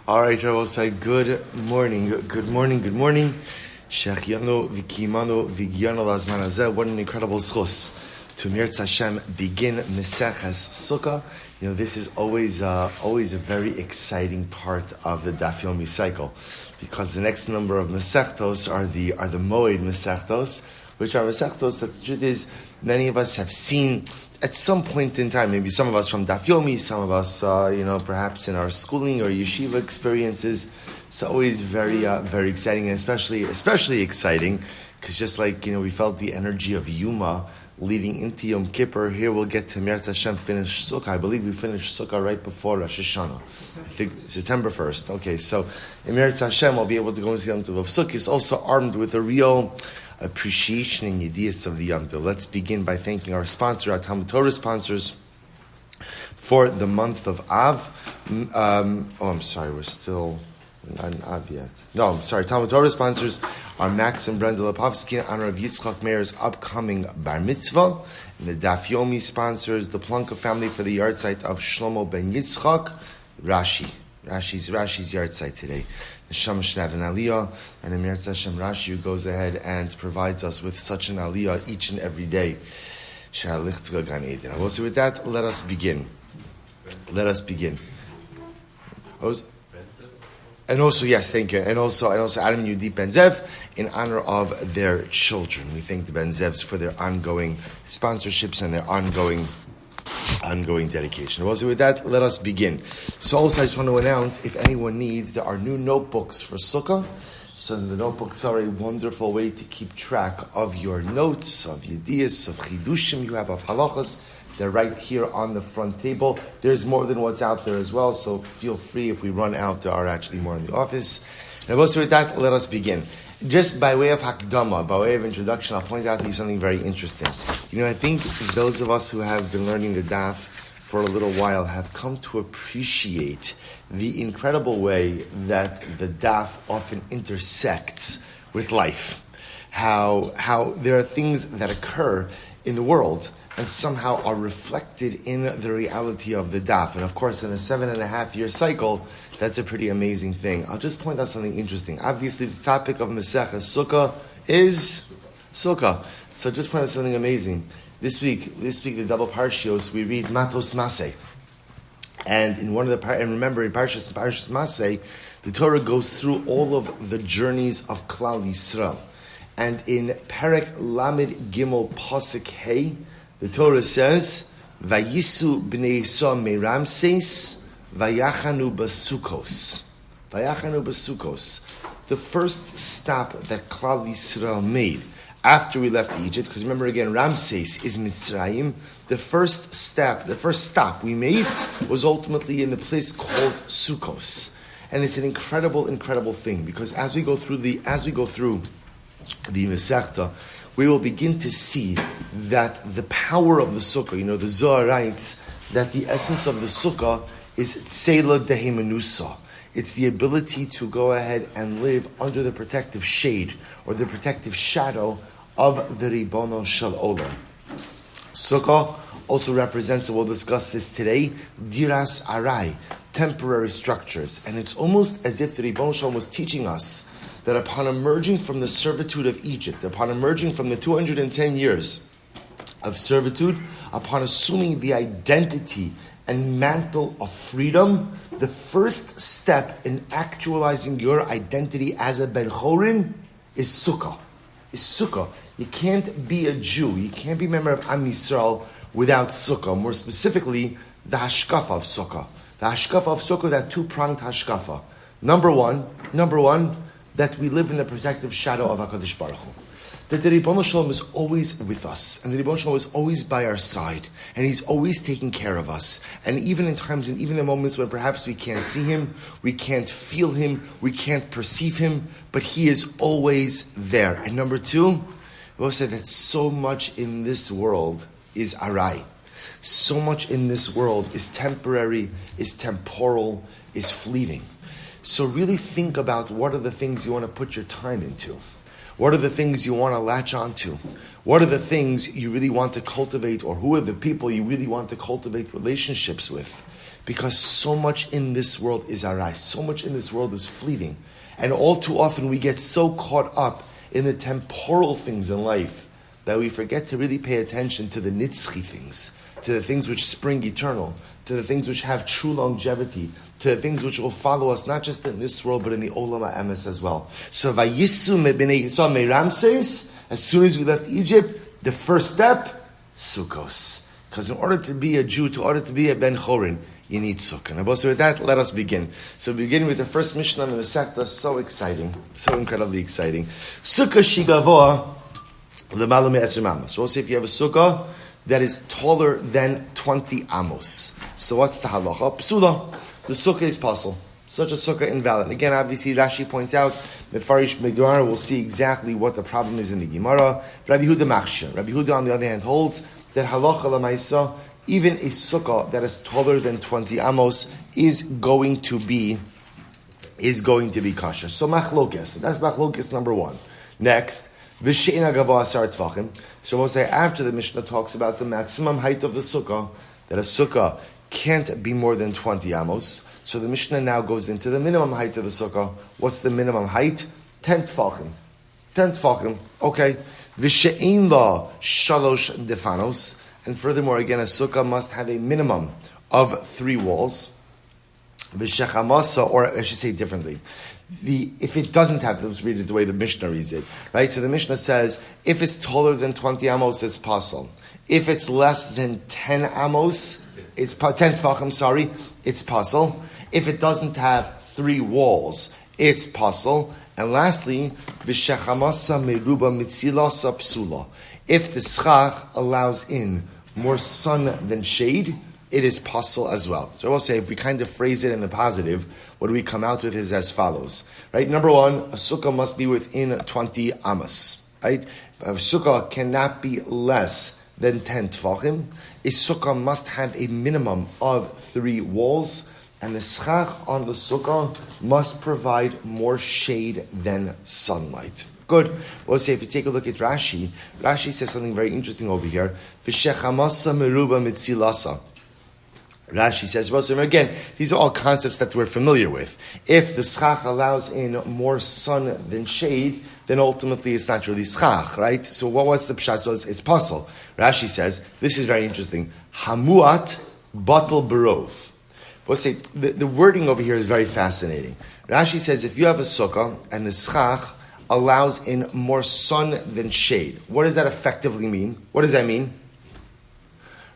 All right, I will say good morning. Shechianu v'kimanu v'gyanu lazman hazeh. What an incredible schus to Mirtz Hashem begin Meseches Sukkah. You know, this is always a very exciting part of the Daf Yomi cycle, because the next number of Masechtos are the Moed Masechtos, which are Masechtos that the truth is many of us have seen at some point in time. Maybe some of us from Daf Yomi, some of us, perhaps in our schooling or yeshiva experiences. It's always very exciting, and especially exciting, because just like, we felt the energy of Yuma leading into Yom Kippur, here we'll get to Mirtz Hashem finish Sukkah. I believe we finished Sukkah right before Rosh Hashanah. I think September 1st. Okay, so in Mirtz Hashem, I'll be able to go into the Yom Tov of Sukkah. It's also armed with a real appreciation and yediyas of the Yom Tov. Let's begin by thanking our sponsor, our Talmud Torah sponsors, for the month of Av. I'm sorry, we're still not in Av yet. No, I'm sorry. Talmud Torah sponsors are Max and Brenda Lepovsky in honor of Yitzchak Meir's upcoming Bar Mitzvah. And the Daf Yomi sponsors the Plunka family for the yard site of Shlomo ben Yitzchak, Rashi's yard site today. The Neshama should have an aliyah, and the Mirtz Hashem Rashi, who goes ahead and provides us with such an aliyah each and every day. I will say with that, let us begin. And also, yes, thank you. And also Adam and Yudit Benzev in honor of their children. We thank the Benzevs for their ongoing sponsorships and their ongoing dedication. Also with that, let us begin. So also I just want to announce, if anyone needs, there are new notebooks for Sukkah. So the notebooks are a wonderful way to keep track of your notes, of yediyas, of chidushim you have, of halachas. They're right here on the front table. There's more than what's out there as well, so feel free. If we run out, there are actually more in the office. And also with that, let us begin. Just by way of hakdama, by way of introduction, I'll point out to you something very interesting. I think those of us who have been learning the daf for a little while have come to appreciate the incredible way that the daf often intersects with life. How there are things that occur in the world and somehow are reflected in the reality of the daf. And of course, in a 7.5-year cycle, that's a pretty amazing thing. I'll just point out something interesting. Obviously, the topic of Meseches Sukkah is Sukkah. So just point out something amazing. This week, the double parshios, we read Matos Maseh. And in one of the remember in Parshas Maseh, the Torah goes through all of the journeys of Klal Yisrael. And in Perek Lamed Gimel Pasuk Hey, the Torah says, Vayisu b'nei Yisrael meRamses vayachanu basukos. Vayachanu basukos. The first stop that Klal Yisrael made after we left Egypt, because remember again, Ramses is Mitzrayim. The first stop we made was ultimately in the place called Sukkos. And it's an incredible, incredible thing, because as we go through the Masechta, we will begin to see that the power of the Sukkah, the Zohar writes that the essence of the Sukkah is Tzela Dehemenusa. It's the ability to go ahead and live under the protective shade or the protective shadow of the Ribono Shel Olam. Sukkah also represents, and we'll discuss this today, Diras Arai, temporary structures. And it's almost as if the Ribono Shel Olam was teaching us that upon emerging from the servitude of Egypt, upon emerging from the 210 years of servitude, upon assuming the identity and mantle of freedom, the first step in actualizing your identity as a Ben Chorin is Sukkah. You can't be a Jew, you can't be a member of Am Yisrael without Sukkah. More specifically, the Hashkafa of Sukkah. The Hashkafa of Sukkah, that two-pronged Hashkafa. Number one, that we live in the protective shadow of HaKadosh Baruch Hu. That the Ribono Shel Olam is always with us, and the Ribono Shel Olam is always by our side, and He's always taking care of us. And even in times, and even in moments when perhaps we can't see Him, we can't feel Him, we can't perceive Him, but He is always there. And number two, we'll say that so much in this world is arai. So much in this world is temporary, is temporal, is fleeting. So really think about what are the things you want to put your time into. What are the things you want to latch onto? What are the things you really want to cultivate, or who are the people you really want to cultivate relationships with? Because so much in this world is arai. So much in this world is fleeting. And all too often we get so caught up in the temporal things in life that we forget to really pay attention to the nitzchi things, to the things which spring eternal, to the things which have true longevity, to the things which will follow us not just in this world but in the olam ha'emes as well. So vayisu b'nei Yisrael me'Ramses, as soon as we left Egypt, the first step, Sukkos. Because in order to be a Jew, in order to be a Ben Chorin, you need Sukkah. And so with that, let us begin. So beginning with the first Mishnah in the Masechta, so exciting, so incredibly exciting. Sukkah shigavoa l'malu me'esrim amos. So we'll say if you have a Sukkah that is taller than 20 amos. So what's the halacha? Psula. The Sukkah is pasul. Such a Sukkah invalid. Again, obviously, Rashi points out, Mefarish Megara will see exactly what the problem is in the Gemara. Rabbi Huda Machshir. Rabbi Huda, on the other hand, holds that halacha l'maisa, even a sukkah that is taller than 20 amos is going to be kosher. So machlokes. That's machlokes number one. Next, v'she'ena gavoa asar tvachim. So we'll say after the Mishnah talks about the maximum height of the sukkah, that a sukkah can't be more than 20 amos. So the Mishnah now goes into the minimum height of the sukkah. What's the minimum height? 10 tfachim. 10 tfachim. Okay. V'she'en la shalosh defanos. And furthermore, again, a sukkah must have a minimum of 3 walls. V'shechamasa, or I should say differently. If it doesn't have, let's read it the way the Mishnah reads it. Right? So the Mishnah says, if it's taller than 20 amos, it's pasul. If it's less than 10 amos, it's 10 tfachim, it's pasul. If it doesn't have 3 walls, it's pasul. And lastly, v'shechamasa meruba mitzilasa psula. If the schach allows in more sun than shade, it is pasul as well. So I will say, if we kind of phrase it in the positive, what we come out with is as follows. Right? Number one, a sukkah must be within 20 amos. Right? A sukkah cannot be less than 10 tfachim. A sukkah must have a minimum of 3 walls. And the schach on the sukkah must provide more shade than sunlight. Good. We'll say if you take a look at Rashi, Rashi says something very interesting over here. V'shechamasa meruba mitzilasa. Rashi says, well, so again, these are all concepts that we're familiar with. If the schach allows in more sun than shade, then ultimately it's not really schach, right? So what's the pshat? So it's pasul. Rashi says, this is very interesting. Hamuat batal barov. We'll say the wording over here is very fascinating. Rashi says, if you have a sukkah and the schach allows in more sun than shade, what does that effectively mean? What does that mean?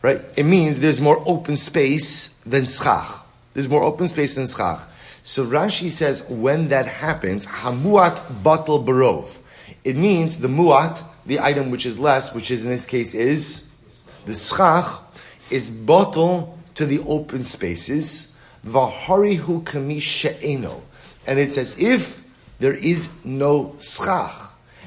Right? It means there's more open space than schach. There's more open space than schach. So Rashi says, when that happens, hamuat batal barov. It means the muat, the item which is less, which is in this case is the schach, is batal to the open spaces. V'harihu kami she'eno. And it's as if there is no schach.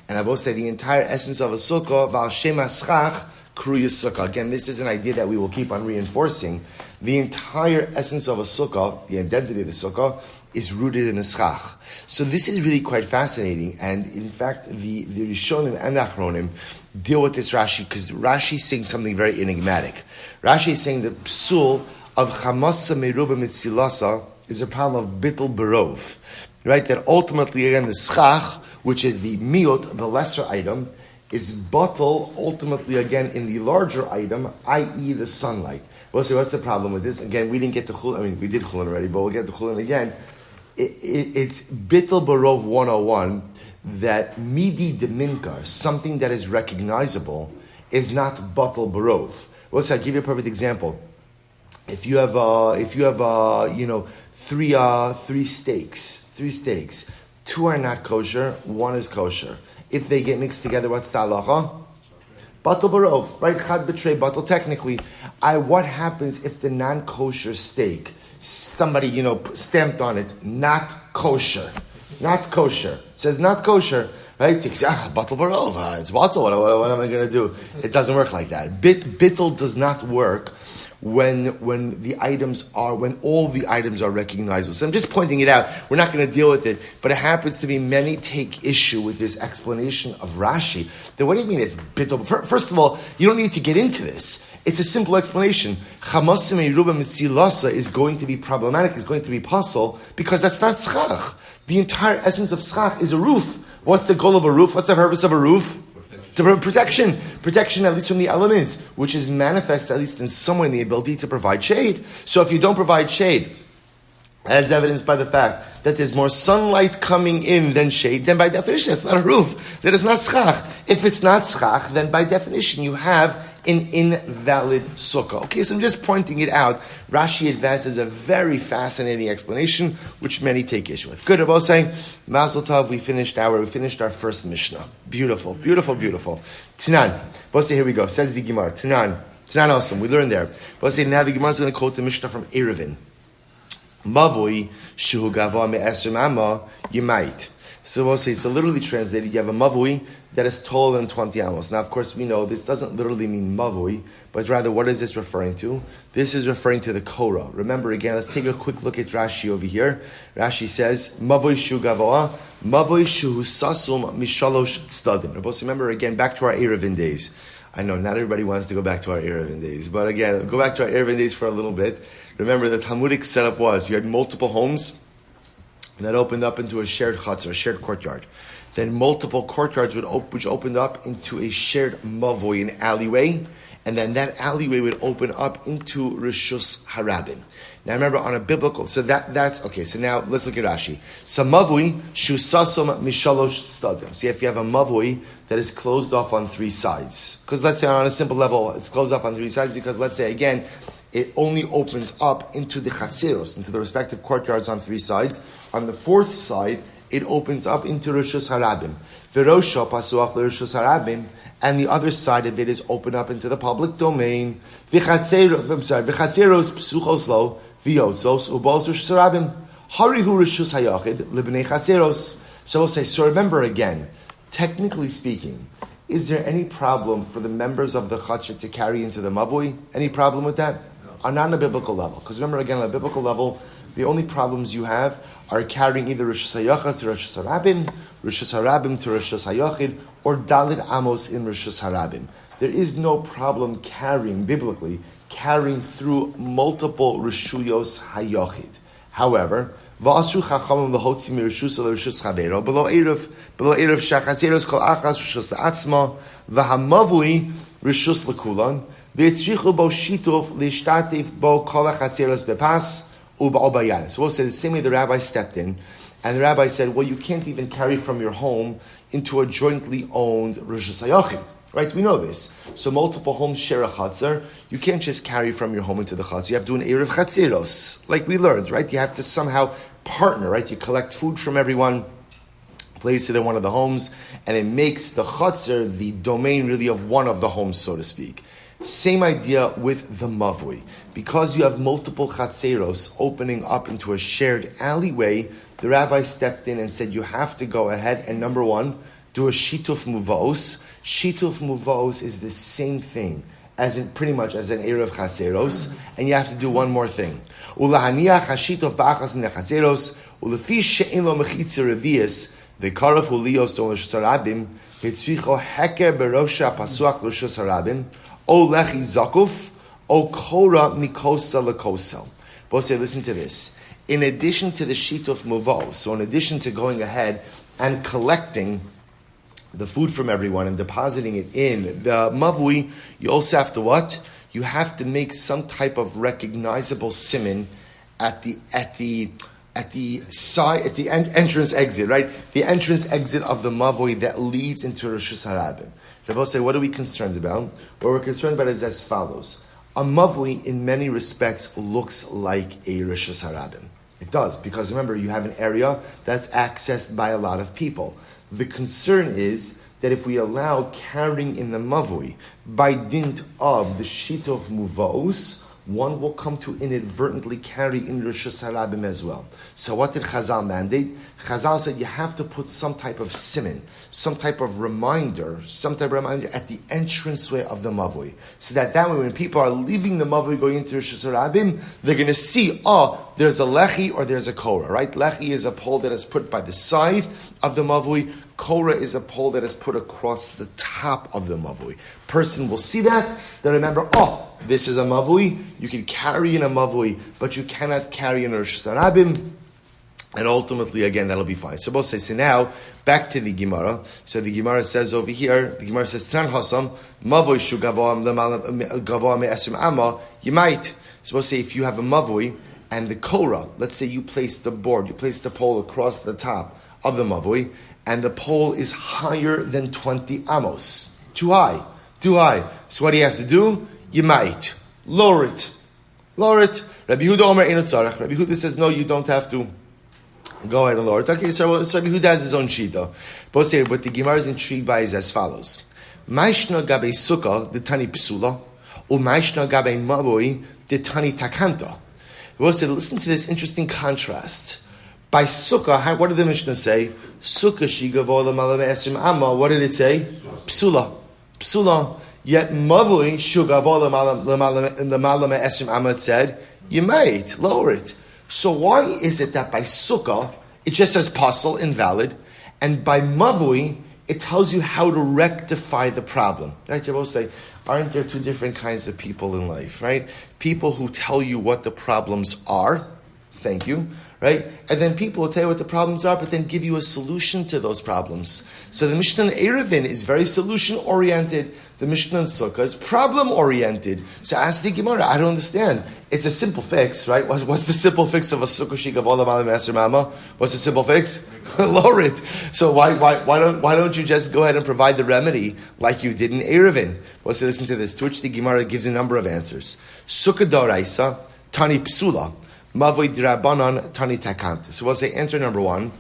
And I will say the entire essence of a sukkah, v'al shema schach, kruya sukkah. Again, this is an idea that we will keep on reinforcing. The entire essence of a sukkah, the identity of the sukkah, is rooted in the schach. So this is really quite fascinating. And in fact, the Rishonim and the Achronim deal with this Rashi, because Rashi is saying something very enigmatic. Rashi is saying the psul of chamasa meruba mitzilasa is a problem of bittul barov. Right, that ultimately, again, the schach, which is the miot, the lesser item, is batal ultimately, again, in the larger item, i.e. the sunlight. We'll see, what's the problem with this? Again, we didn't get to chulin, we did chulin already, but we'll get to chulin again. It's bittul barov 101, that midi deminkar, something that is recognizable, is not batal barov. We'll see, I'll give you a perfect example. If you have three steaks. 2 are not kosher, 1 is kosher. If they get mixed together, what's the halacha? Batal barov, right? Chad betrei batal. Technically, what happens if the non-kosher steak, somebody, stamped on it, not kosher? Not kosher. It says not kosher, right? You say, batal barov, it's batal, what am I going to do? It doesn't work like that. Bittul does not work when all the items are recognizable. So I'm just pointing it out. We're not going to deal with it, but it happens to be many take issue with this explanation of Rashi. Then what do you mean it's bittul? First of all, you don't need to get into this. It's a simple explanation. Chamasim Yeruba Mitzilasa is going to be problematic, is going to be puzzle, because that's not Succah. The entire essence of Succah is a roof. What's the goal of a roof? What's the purpose of a roof? Protection. Protection, at least from the elements, which is manifest, at least in some way, in the ability to provide shade. So if you don't provide shade, as evidenced by the fact that there's more sunlight coming in than shade, then by definition, it's not a roof. That is not Succah. If it's not Succah, then by definition, you have an invalid sukkah. Okay, so I'm just pointing it out. Rashi advances a very fascinating explanation, which many take issue with. Good, Rabbi saying, Mazel Tov, we finished our first Mishnah. Beautiful, beautiful, beautiful. Tanan. Rabbi say, here we go. Says the Gemara. Tanan awesome. We learned there. Rabbi say, now the Gemara is going to quote the Mishnah from Eruvin. Mavoi shu gava me'eser mama yimait. So we'll say, so literally translated, you have a mavui that is taller than 20 amos. Now, of course, we know this doesn't literally mean mavui, but rather, what is this referring to? This is referring to the Korah. Remember, again, let's take a quick look at Rashi over here. Rashi says, mavui shu gavoa, mavui shu sasum mishalosh tzdadim. Remember, again, back to our Eruvin days. I know not everybody wants to go back to our Eruvin days, but again, go back to our Eruvin days for a little bit. Remember, the Talmudic setup was, you had multiple homes that opened up into a shared chutzner, a shared courtyard. Then multiple courtyards which opened up into a shared mavoi, an alleyway, and then that alleyway would open up into Rishus Harabim. Now remember, on a biblical, so that's, okay, so now let's look at Rashi. So mavoi, shusasom mishalosh stadim. So if you have a mavoi that is closed off on three sides, because let's say on a simple level, it's closed off on three sides, because let's say, again, it only opens up into the chatzeros, into the respective courtyards on three sides. On the fourth side, it opens up into Rishus Harabim. V'rosha pasuach l'Rishus Harabim, and the other side of it is open up into the public domain. V'chatzeros psuchos lo v'yotzos ubos Rishus Harabim. Harihu Rishus Hayachid libnei chatzeros. So we'll say, so remember again, technically speaking, is there any problem for the members of the Chatzar to carry into the Mavui? Any problem with that? No. Not on a biblical level. Because remember, again, on a biblical level, the only problems you have are carrying either Rishus Hayachid to Rishus Harabim to Rishus Hayachid, or Dalit Amos in Rishus Harabim. There is no problem carrying, biblically, carrying through multiple Rishuyos Hayachid. However, V'asru chachamim l'hotzi mirishus l'rishus chavero below erev shachatzeros kol achas rishus la'atzma v'hamavui rishus l'kulan v'yitzrichu bo shituf l'ishtatif bo kol hachatzeros bepas u'ba'ol bayan. So we'll say the same way the rabbi stepped in, and the rabbi said, well, you can't even carry from your home into a jointly owned rishus hayachim. Right, we know this. So multiple homes share a chatzar. You can't just carry from your home into the chatzar. You have to do an erev chatzeros, like we learned, right? You have to somehow partner, right? You collect food from everyone, place it in one of the homes, and it makes the chatzar the domain really of one of the homes, so to speak. Same idea with the mavui. Because you have multiple chatzeros opening up into a shared alleyway, the rabbi stepped in and said, you have to go ahead and, number one, do a shituf muvos. Shituf muvos is the same thing as in pretty much as an erev chaseros, and you have to do one more thing. Ulahaniach hashituf ba'achas min chaseros ulefi she'in lo mechitza revius v'karaf ulios don l'shus harabim v'tzricho heker berosha pasuach l'shus harabim o lechi zakuf o kora mikosa lekosel. Both say, listen to this. In addition to the shituf muvos, so in addition to going ahead and collecting the food from everyone and depositing it in the mavui, you also have to what? You have to make some type of recognizable siman at the entrance exit, right? The entrance exit of the mavui that leads into Rishus Harabim. They say, what are we concerned about? What we're concerned about is as follows. A mavui, in many respects, looks like a Rishus Harabim. It does, because remember, you have an area that's accessed by a lot of people. The concern is that if we allow carrying in the mavui by dint of the shituf muvos, one will come to inadvertently carry in Rishus Harabim as well. So what did Chazal mandate? Chazal said you have to put some type of siman, some type of reminder at the entranceway of the mavui, so that way when people are leaving the mavui going into Rishus Harabim, they're going to see, there's a lechi or there's a korah, right? Lechi is a pole that is put by the side of the mavui. Korah is a pole that is put across the top of the mavui. Person will see that, they'll remember, this is a mavui. You can carry in a mavui, but you cannot carry in a Rishus Harabim. And ultimately, again, that'll be fine. So we'll say, so now, back to the Gemara. So the Gemara says over here, the Gemara says, Tran Hasam, mavui shu gavoa me'esrim amma, you might. So we'll say, if you have a mavui, and the korah, let's say you place the pole across the top of the mavui, and the pole is higher than 20 amos. Too high. So what do you have to do? You might. Lower it. Rabbi Yehuda Omer Eino Tzarech. Rabbi Yehuda says, no, you don't have to. Go ahead and lower it. Okay, so Rabbi Yehuda has his own shita. But say, what the Gemara is intrigued by is as follows. Maishna gabe Sukkah, the tani psula, or maishna gabe maboi, the tani takanta. We'll say, listen to this interesting contrast. By Sukkah, what did the Mishnah say? Sukkah shigavo l'malam esrim amma. What did it say? Psula. Yet mavui shugavo l'malam esrim amma. It said you might lower it. So why is it that by Sukkah it just says pasul, invalid, and by mavui it tells you how to rectify the problem? Right? You both say, aren't there two different kinds of people in life? Right? People who tell you what the problems are. Thank you. Right? And then people will tell you what the problems are, but then give you a solution to those problems. So the Mishnah in Eruvin is very solution-oriented. The Mishnah in Sukkah is problem-oriented. So ask the Gemara, I don't understand. It's a simple fix, right? What's the simple fix of a Sukkah Shikav Olam Alim Master Mama? What's the simple fix? Lower it. So why don't you just go ahead and provide the remedy like you did in Eruvin? Well, so listen to this, to which the Gemara gives a number of answers. Sukkah Doraisa, Tani Psula. Mavoi Dirabanan Tani Takant. So we'll say answer number one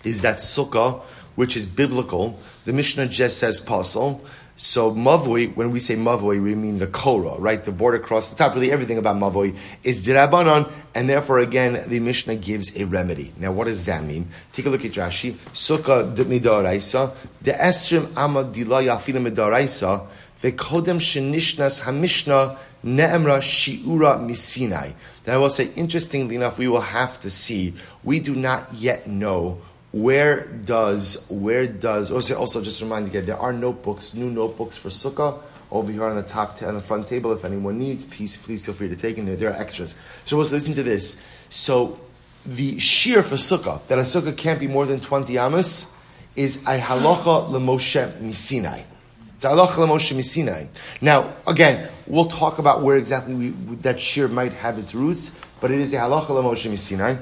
is that Sukkah, which is biblical, the Mishnah just says pasul. So Mavoi, when we say Mavoi, we mean the Korah, right? The border across the top, really everything about Mavoi is Dirabanan, and therefore again, the Mishnah gives a remedy. Now what does that mean? Take a look at Rashi. Sukkah Midaraisa, the Esrim Amma Dilaya Afina Midaraisa, the Kodem Shenishnas Hamishna Ne'emra Shiura Misinai. Then I will say, interestingly enough, we will have to see. We do not yet know where does. Also, just remind you again, there are notebooks, new notebooks for Sukkah over here on the front table. If anyone needs, please feel free to take in there. There are extras. So let's listen to this. So the shear for Sukkah, that a Sukkah can't be more than 20 amos, is a halacha l'Moshe Misinai. Now, again, we'll talk about where exactly that shir might have its roots, but it is a halacha l'Moshe Misinai.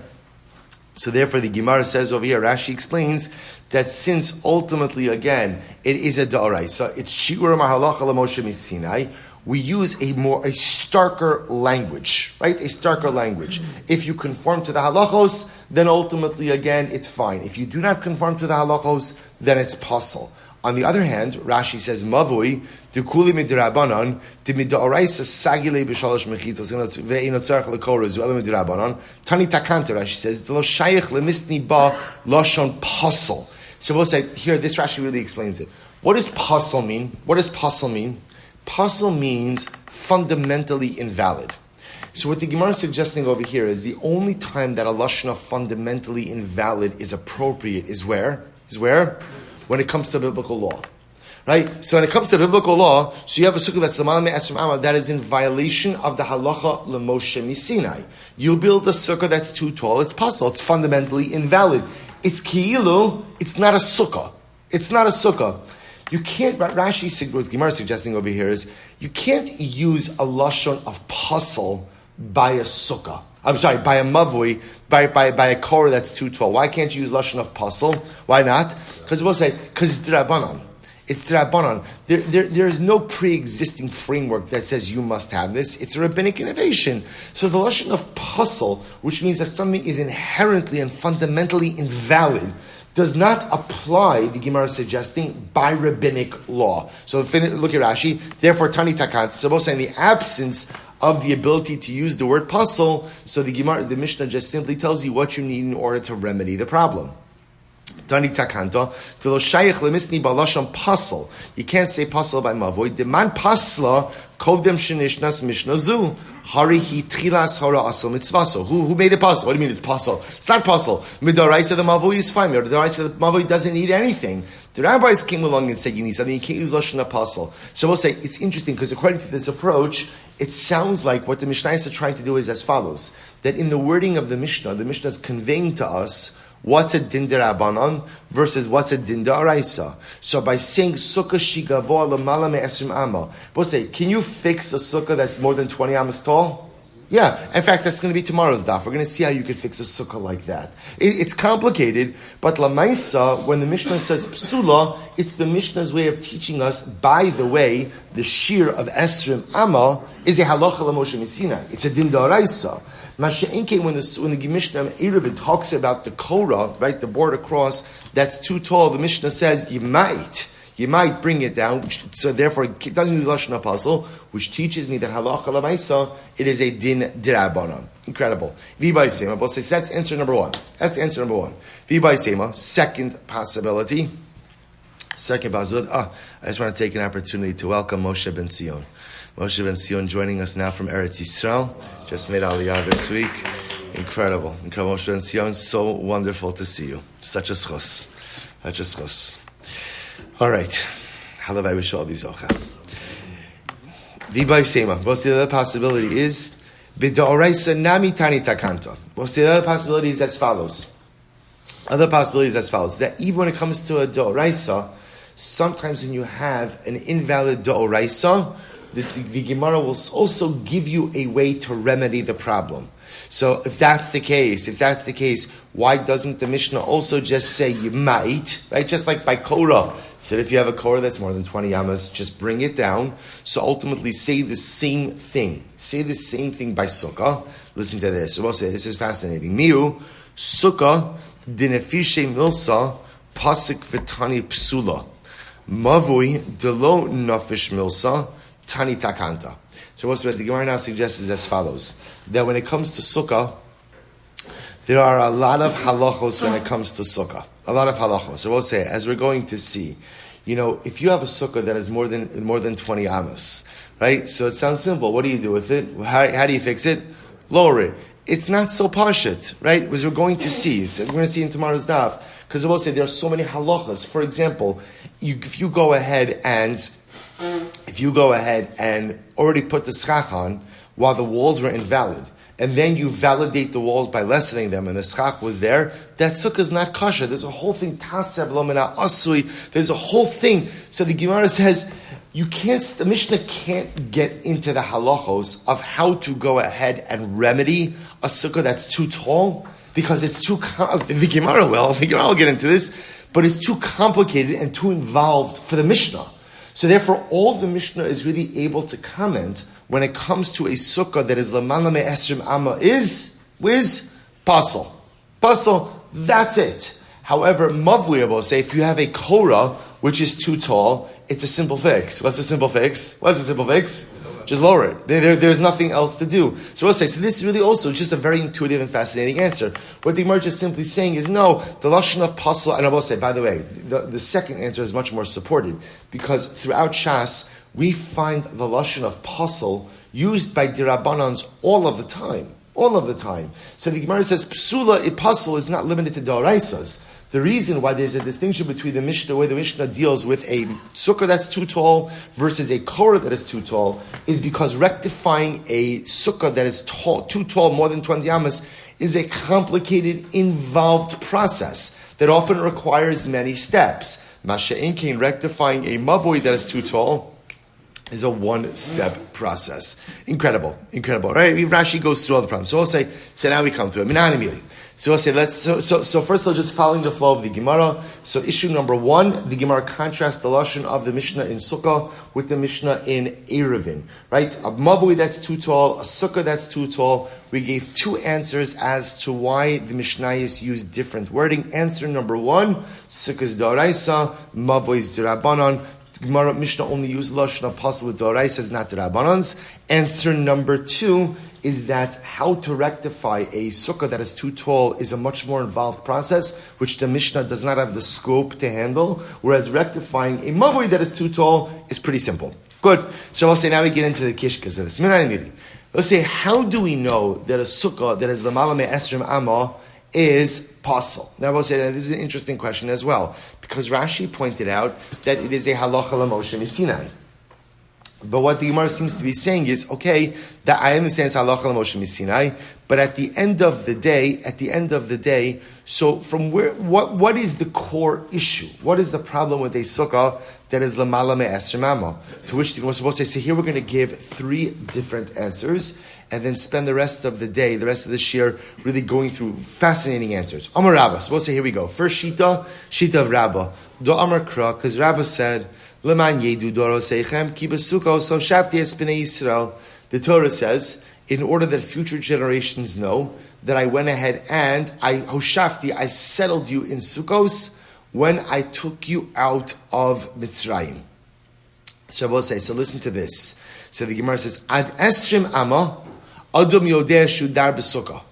So therefore, the Gemara says over here, Rashi explains that since ultimately, again, it is a da'oraisa, it's shiur halacha l'Moshe Misinai, we use a starker language, right? A starker language. If you conform to the halachos, then ultimately, again, it's fine. If you do not conform to the halachos, then it's pasul. On the other hand, Rashi says, Mavui, Dukuli midirabanan, Dimidaoraisa sagile b'shalosh mechitos, ve'ino tzarech l'korah, zu'ele midirabanan, Tani takanta, Rashi says, D'lo shayich lemisni ba lashon pasul. So we'll say, here, this Rashi really explains it. What does pasul mean? Pasul means fundamentally invalid. So what the Gemara is suggesting over here is the only time that a lashon of fundamentally invalid is appropriate is where? When it comes to biblical law. Right? So when it comes to biblical law, so you have a sukkah that's l'malam me'esrim amma, that is in violation of the halacha l'Moshe Misinai. You build a sukkah that's too tall, it's pasul, it's fundamentally invalid. It's ki'ilu, it's not a sukkah. You can't, Rashi, what Gemara is suggesting over here is, you can't use a lashon of pasul by a sukkah. By a mavui, by a korah that's too tall. Why can't you use lashon of pasul? Why not? Because we'll say, because it's d'rabanan. It's d'rabanan. There is no pre-existing framework that says you must have this. It's a rabbinic innovation. So the lashon of pasul, which means that something is inherently and fundamentally invalid, does not apply, the Gemara is suggesting, by rabbinic law. So look at Rashi. Therefore, Tani Takant. So both say in the absence of the ability to use the word puzzle. So the Mishnah just simply tells you what you need in order to remedy the problem. Dani takanta to lo shayich lemisni balashon puzzle. You can't say puzzle by mavoy. Deman pasla kovdem shenishnas mishnazu. Hari hi tchilas hara asel mitzvaso. Who made it puzzle? What do you mean it's puzzle? It's not puzzle. Midaraisa the mavoy is fine. Midaraisa the mavoy doesn't need anything. The rabbis came along and said you need something. You can't use lashon puzzle. So we'll say it's interesting because according to this approach, it sounds like what the Mishnayos are trying to do is as follows: that in the wording of the Mishnah is conveying to us what's a din derabanan versus what's a din daraisa. So by saying sukkah shigavo lamala me'esrim amma, we'll say, can you fix a sukkah that's more than 20 amas tall? Yeah. In fact, that's going to be tomorrow's daf. We're going to see how you can fix a sukkah like that. It's complicated, but lamaisa, when the Mishnah says psula, it's the Mishnah's way of teaching us, by the way, the shear of esrim amma is a halacha l'moshe misina. It's a din daraisa. Masha'inke, when the Mishnah Eruvin talks about the Korah, right, the border cross, that's too tall, the Mishnah says you might bring it down, so therefore it doesn't use Lashon HaPasul, which teaches me that halacha l'maisa, it is a din dirabanan. Incredible. V'bai sema, but say that's answer number one. V'bai sema, second possibility. I just want to take an opportunity to welcome Moshe Ben Sion. Moshe Ben Sion joining us now from Eretz Yisrael. Just made Aliyah this week. Incredible. Moshe Ben Sion, so wonderful to see you. Such a schos. All right. Halavai v'shal b'zocha. V'bai sema. What's the other possibility is b'da'oraisa nami tani takanta. What's the other possibility is as follows. That even when it comes to a da'oraisa, sometimes when you have an invalid da'oraisa, the Gemara will also give you a way to remedy the problem. So if that's the case, why doesn't the Mishnah also just say you might, right? Just like by Korah. So if you have a Korah that's more than 20 yamas, just bring it down. So ultimately say the same thing. Say the same thing by Sukkah. Listen to this. We'll say, this is fascinating. Miu, Sukkah, dinefishe milsa, pasik v'tani psula. Mavui, delo nafish milsa, Tani Takanta. So what the Gemara now suggests is as follows: that when it comes to Sukkah, there are a lot of halachos when it comes to Sukkah. A lot of halachos. So we'll say, as we're going to see, if you have a Sukkah that is more than 20 amas, right? So it sounds simple. What do you do with it? How do you fix it? Lower it. It's not so pashut, right? As we're going to see. So we're going to see in tomorrow's daf. Because we'll say there are so many halachos. For example, if you go ahead and already put the schach on while the walls were invalid, and then you validate the walls by lessening them, and the schach was there, that sukkah is not kosher. There's a whole thing, tasev lo mina asui. There's a whole thing. So the Gemara says, the Mishnah can't get into the halachos of how to go ahead and remedy a sukkah that's too tall, because it's too, the Gemara will get into this, but it's too complicated and too involved for the Mishnah. So therefore, all the Mishnah is really able to comment when it comes to a sukkah that is lamala me'esrim amma is pasal. Pasal, that's it. However, mavli will say, if you have a korah which is too tall, it's a simple fix. What's the simple fix? Just lower it. There's nothing else to do. So we'll say, so this is really also just a very intuitive and fascinating answer. What the Gemara is simply saying is, no, the lashon of pasal, and I will say, by the way, the second answer is much more supported, because throughout Shas, we find the lashon of pasal used by dirabanans all of the time. So the Gemara says, psula pasal is not limited to daraisas. The reason why there's a distinction between the Mishnah, where the Mishnah deals with a sukkah that's too tall versus a korah that is too tall, is because rectifying a sukkah that is too tall, more than 20 amas, is a complicated, involved process that often requires many steps. Masha'inkein, rectifying a mavoi that is too tall, is a one-step process. Incredible, right? Rashi goes through all the problems. So we'll say, so now we come to it. So we'll say, so first of all, just following the flow of the Gemara. So issue number one, the Gemara contrasts the lashon of the Mishnah in Sukkah with the Mishnah in Eruvin, right? A mavui that's too tall, a sukkah that's too tall. We gave two answers as to why the Mishnayos used different wording. Answer number one, sukkah's d'oraisa, mavui is d'rabanan. Gemara Mishnah only used Lashon Apostle with Dorai, says not the Rabbanans. Answer number 2 is that how to rectify a sukkah that is too tall is a much more involved process, which the Mishnah does not have the scope to handle, whereas rectifying a mavui that is too tall is pretty simple. Good. So I'll say now we get into the kishkas of this. Let's say, how do we know that a sukkah that is Lamala Me Esrim Amma is possible? Now we'll say that this is an interesting question as well, because Rashi pointed out that it is a halacha l'Moshe Misinai. But what the Gemara seems to be saying is, okay, that I understand it's halacha l'Moshe Misinai, but at the end of the day, so from where, what is the core issue? What is the problem with a sukkah that is lamala me'esrim amma? To which the Gemara is supposed to say, so here we're going to give 3 different answers, and then spend the rest of the day, the rest of the shir, really going through fascinating answers. Amar Rabbah, so we'll say, here we go. First shita of Rabbah. Do Amar Kra, because Rabbah said, Leman yedu doro seichem ki besuko so shafti es b'nei Yisrael. The Torah says, in order that future generations know that I went ahead and I settled you in Sukkos when I took you out of Mitzrayim. Shabbos say, so listen to this. So the Gemara says, Ad esrim amma adam yodeh shudar b'sukkah.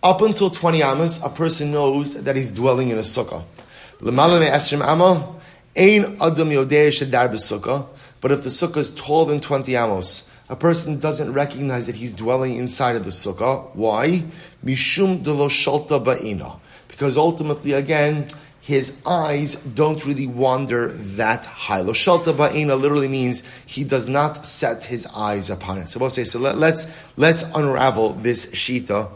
Up until 20 amas, a person knows that he's dwelling in a sukkah. L'mala me esrim amma ein adam yodeh shudar b'sukkah. But if the sukkah is taller than 20 amos, a person doesn't recognize that he's dwelling inside of the sukkah. Why? Mishum de lo shalta ba'ina. Because ultimately, again, his eyes don't really wander that high. Lo shalta ba'ina literally means he does not set his eyes upon it. So we'll say, so let's unravel this shita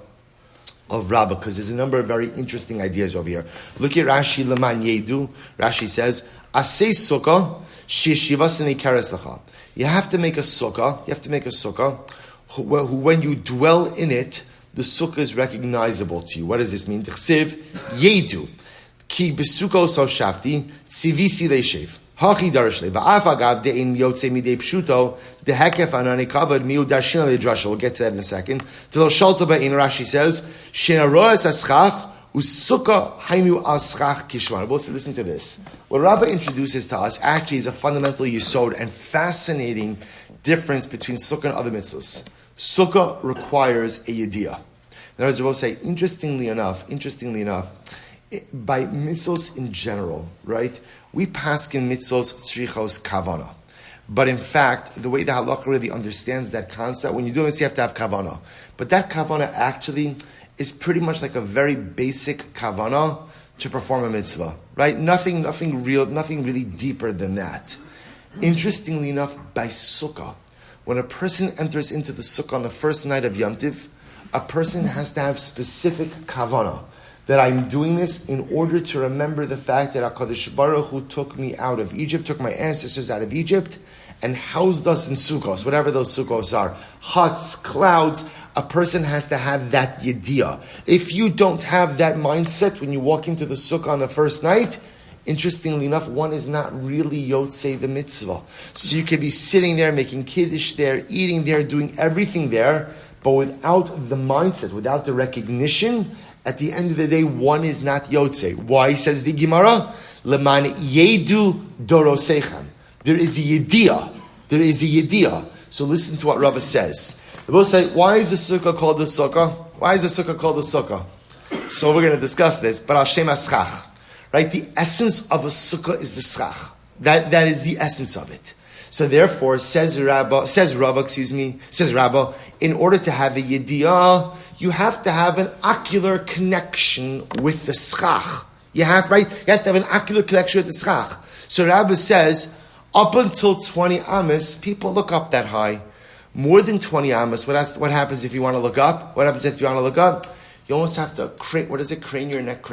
of Rabbah, because there's a number of very interesting ideas over here. Look at Rashi Leman Yedu. Rashi says, Asay sukkah shishivasani kares lacha. You have to make a sukkah, who, when you dwell in it, the sukkah is recognizable to you. What does this mean? T'chsiv yedu ki besuko so shafti sivisi leishev hachi darashle va'af agav de'in yotze midei pshuto dehekef anani kavod miu dashina ledrash. We'll get to that in a second. Telo shalta ba'in Rashi says shenaroas aschach usukkah hainu aschach kishman. We'll listen to this. What Rabbah introduces to us actually is a fundamental yesod and fascinating difference between sukkah and other mitzvahs. Sukkah requires a yediyah. In other words, we'll say, interestingly enough, by mitzvahs in general, right? We paskin mitzvahs tzrichos kavana. But in fact, the way the halakha really understands that concept, when you do it, you have to have kavana. But that kavana actually is pretty much like a very basic kavana to perform a mitzvah, right? Nothing really deeper than that. Interestingly enough, by sukkah, when a person enters into the sukkah on the first night of Yom Tiv, a person has to have specific kavana, that I'm doing this in order to remember the fact that HaKadosh Baruch Hu took me out of Egypt, took my ancestors out of Egypt, and housed us in sukkahs, whatever those sukkahs are, huts, clouds. A person has to have that yediyah. If you don't have that mindset when you walk into the sukkah on the first night, interestingly enough, one is not really yotzei the mitzvah. So you could be sitting there, making kiddush there, eating there, doing everything there, but without the mindset, without the recognition, at the end of the day, one is not yotzei. Why, says the Gemara? Leman yedu dorosechem. There is a yediyah. So listen to what Rava says. The both say, why is the sukkah called the sukkah? So we're going to discuss this. But Hashem aschach, right? The essence of a sukkah is the schach. That is the essence of it. So therefore, says Rava, in order to have a yediyah, you have to have an ocular connection with the schach. You have to have an ocular connection with the schach. So Rabbi says, up until 20 amas, people look up that high. More than 20 amas, what happens if you want to look up? What happens if you want to look up? You almost have to crane your neck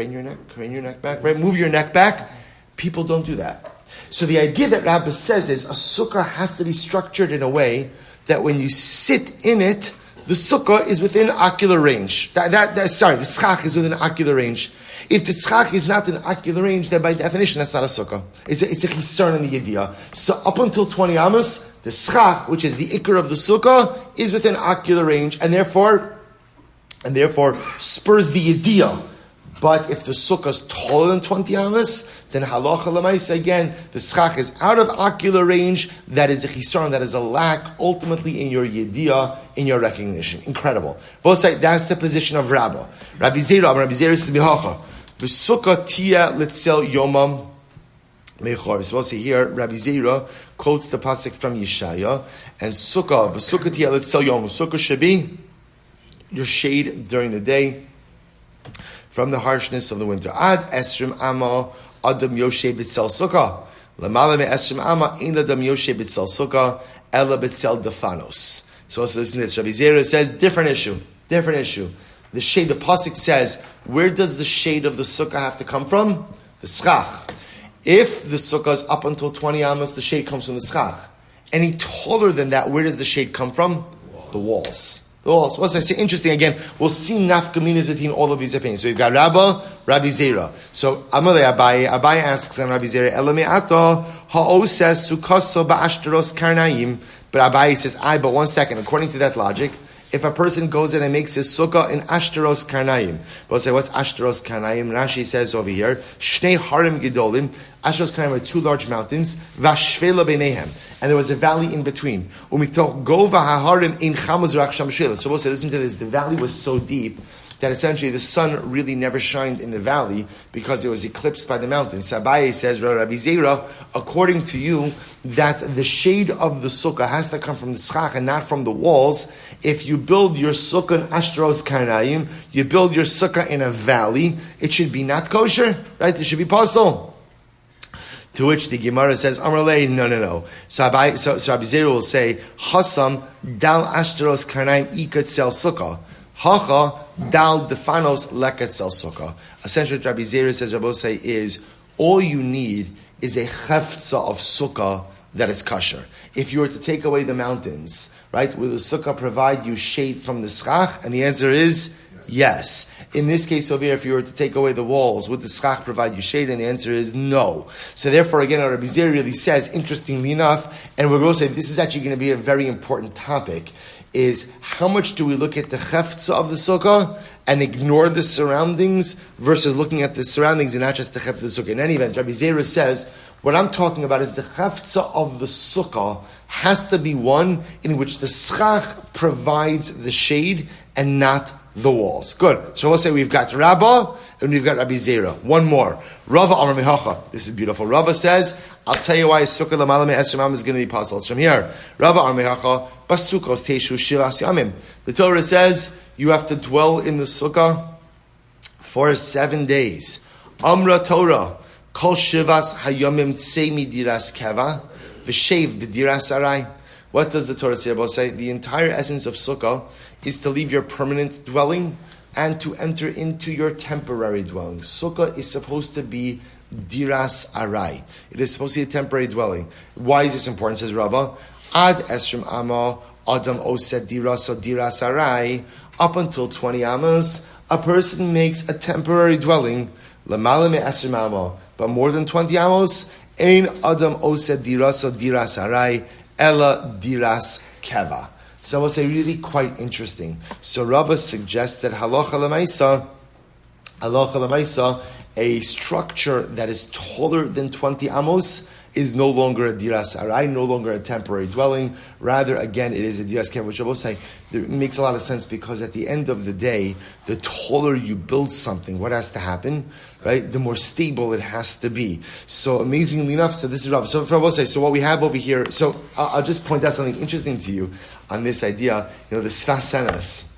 back, right? Move your neck back. People don't do that. So the idea that Rabbi says is a sukkah has to be structured in a way that when you sit in it, the sukkah is within ocular range. The schach is within ocular range. If the schach is not in ocular range, then by definition, that's not a sukkah. It's a chisarn in the yediyah. So up until 20 amas, the schach, which is the ikar of the sukkah, is within ocular range, and therefore spurs the yediyah. But if the sukkah is taller than 20 amas, then halacha lemaisa again, the schach is out of ocular range. That is a chisaron, that is a lack ultimately in your yediyah, in your recognition. Incredible. Both say that's the position of Rabbi. Rabbi Zera says bihacha. The sukkah tia litzel yomam mechor. So we'll see here, Rabbi Zera quotes the pasuk from Yeshaya, and sukkah, the sukkah tia litzel yomam. Sukkah should be your shade during the day from the harshness of the winter. Ad esrim amma adam yoshe b'tzel sukkah. Lamala me esrim amma ein adam yoshe b'tzel sukkah ela b'tzel defanos. So also listen to this. Rabbi Zera says, different issue. The shade, the pasuk says, where does the shade of the sukkah have to come from? The schach. If the sukkah is up until 20 amas, the shade comes from the schach. Any taller than that, where does the shade come from? The walls. So what's I say? Interesting. Again, we'll see nafkaminas between all of these opinions. So we've got Rabbi Zera. So Amalei Abaye asks on Rabbi Zera, Elame ato ha'oses sukaso ba'ashtaros karnaim. But Abaye says, but 1 second. According to that logic, if a person goes in and makes his sukkah in Ashtaros Karnaim, we'll say, what's Ashtaros Karnaim? Rashi says over here, Shnei Harim Gedolim. Ashtaros Karnaim are two large mountains, Vashvela Beinehem, and there was a valley in between. Umitoch Gova HaHarim in Chamuz Rach Sham Shvela. So we'll say, listen to this, the valley was so deep that essentially the sun really never shined in the valley because it was eclipsed by the mountains. Sabaye says, Rabbi Zera, according to you, that the shade of the sukkah has to come from the schach and not from the walls. If you build your sukkah in Ashtaros Karnaim, you build your sukkah in a valley, it should be not kosher, right? It should be puzzle. To which the Gemara says, Amrlei, no. So Rabbi Zera will say, Hasam dal Ashtaros Karnaim ikat sel sukkah. Hacha dal defanos leket sel sukkah. Essentially, what Rabbi Zera says, Rabbi say, is all you need is a cheftza of sukkah that is kosher. If you were to take away the mountains, right, will the sukkah provide you shade from the schach? And the answer is yes. In this case over here, if you were to take away the walls, would the schach provide you shade? And the answer is no. So therefore, again, what Rabbi Zera really says, interestingly enough, and we're going to say this is actually going to be a very important topic, is how much do we look at the cheftza of the sukkah and ignore the surroundings versus looking at the surroundings and not just the cheftza of the sukkah. In any event, Rabbi Zera says, what I'm talking about is the cheftza of the sukkah has to be one in which the schach provides the shade and not the walls. Good. So we'll say we've got Rabbah and we've got Rabbi Zera. One more. Rava Amar Mehacha. This is beautiful. Rava says, I'll tell you why sukkah l'malam esrim is going to be possible. It's from here. Rava Amar Mehacha. Basukos teishu shivas yamim. The Torah says you have to dwell in the sukkah for 7 days. Amra Torah. Kol shivas hayamim tsei diras keva v'shev b'diras arai. What does the Torah say about say? The entire essence of sukkah is to leave your permanent dwelling and to enter into your temporary dwelling. Sukkah is supposed to be diras arai. It is supposed to be a temporary dwelling. Why is this important? Says Rabbah. Ad esrim amma adam osed diras or diras arai. Up until 20 amas, a person makes a temporary dwelling. Lamala me esrim amma. But more than 20 amos, ein adam osed diras or diras arai. Ella diras keva. So I will say really quite interesting. So Rava suggests that halacha l'maisa, a structure that is taller than 20 amos is no longer a diras arai, no longer a temporary dwelling. Rather, again, it is a diras keva, which I will say it makes a lot of sense because at the end of the day, the taller you build something, what has to happen? Right, the more stable it has to be. So amazingly enough, so this is Rav. So I will say, so what we have over here. So I'll just point out something interesting to you on this idea. You know, the Sfas Emes.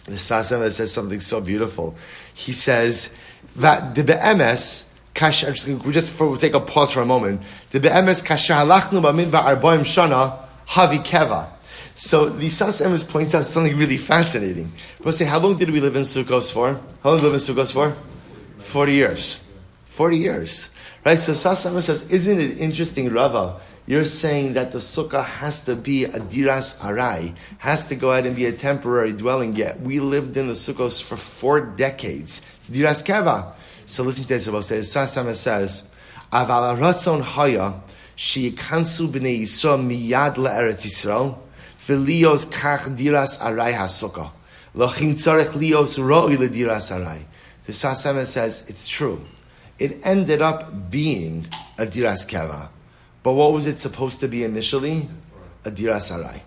The Sfas Emes says something so beautiful. He says that the be'emes. We'll take a pause for a moment. The be'emes kasha halachnu b'midbar arbaim shana havi keva. So the Sfas Emes points out something really fascinating. We'll say, how long did we live in Sukkos for? How long did we live in Sukkos for? 40 years. 40 years. Right? So Sfas Emes says, isn't it interesting, Rava? You're saying that the sukkah has to be a diras arai, has to go ahead and be a temporary dwelling, yet we lived in the sukkos for 4 decades. It's diras keva. So listen to this, Sfas Emes says, Aval ratzon haya, sheyikansu b'nei Yisrael miyad le'eretz Yisrael, v'lios kach diras arai ha'sukkah. Lochin tzarech lios ro'i le'diras arai. The Sfas Emes says it's true. It ended up being a diras keva. But what was it supposed to be initially? A diras arai.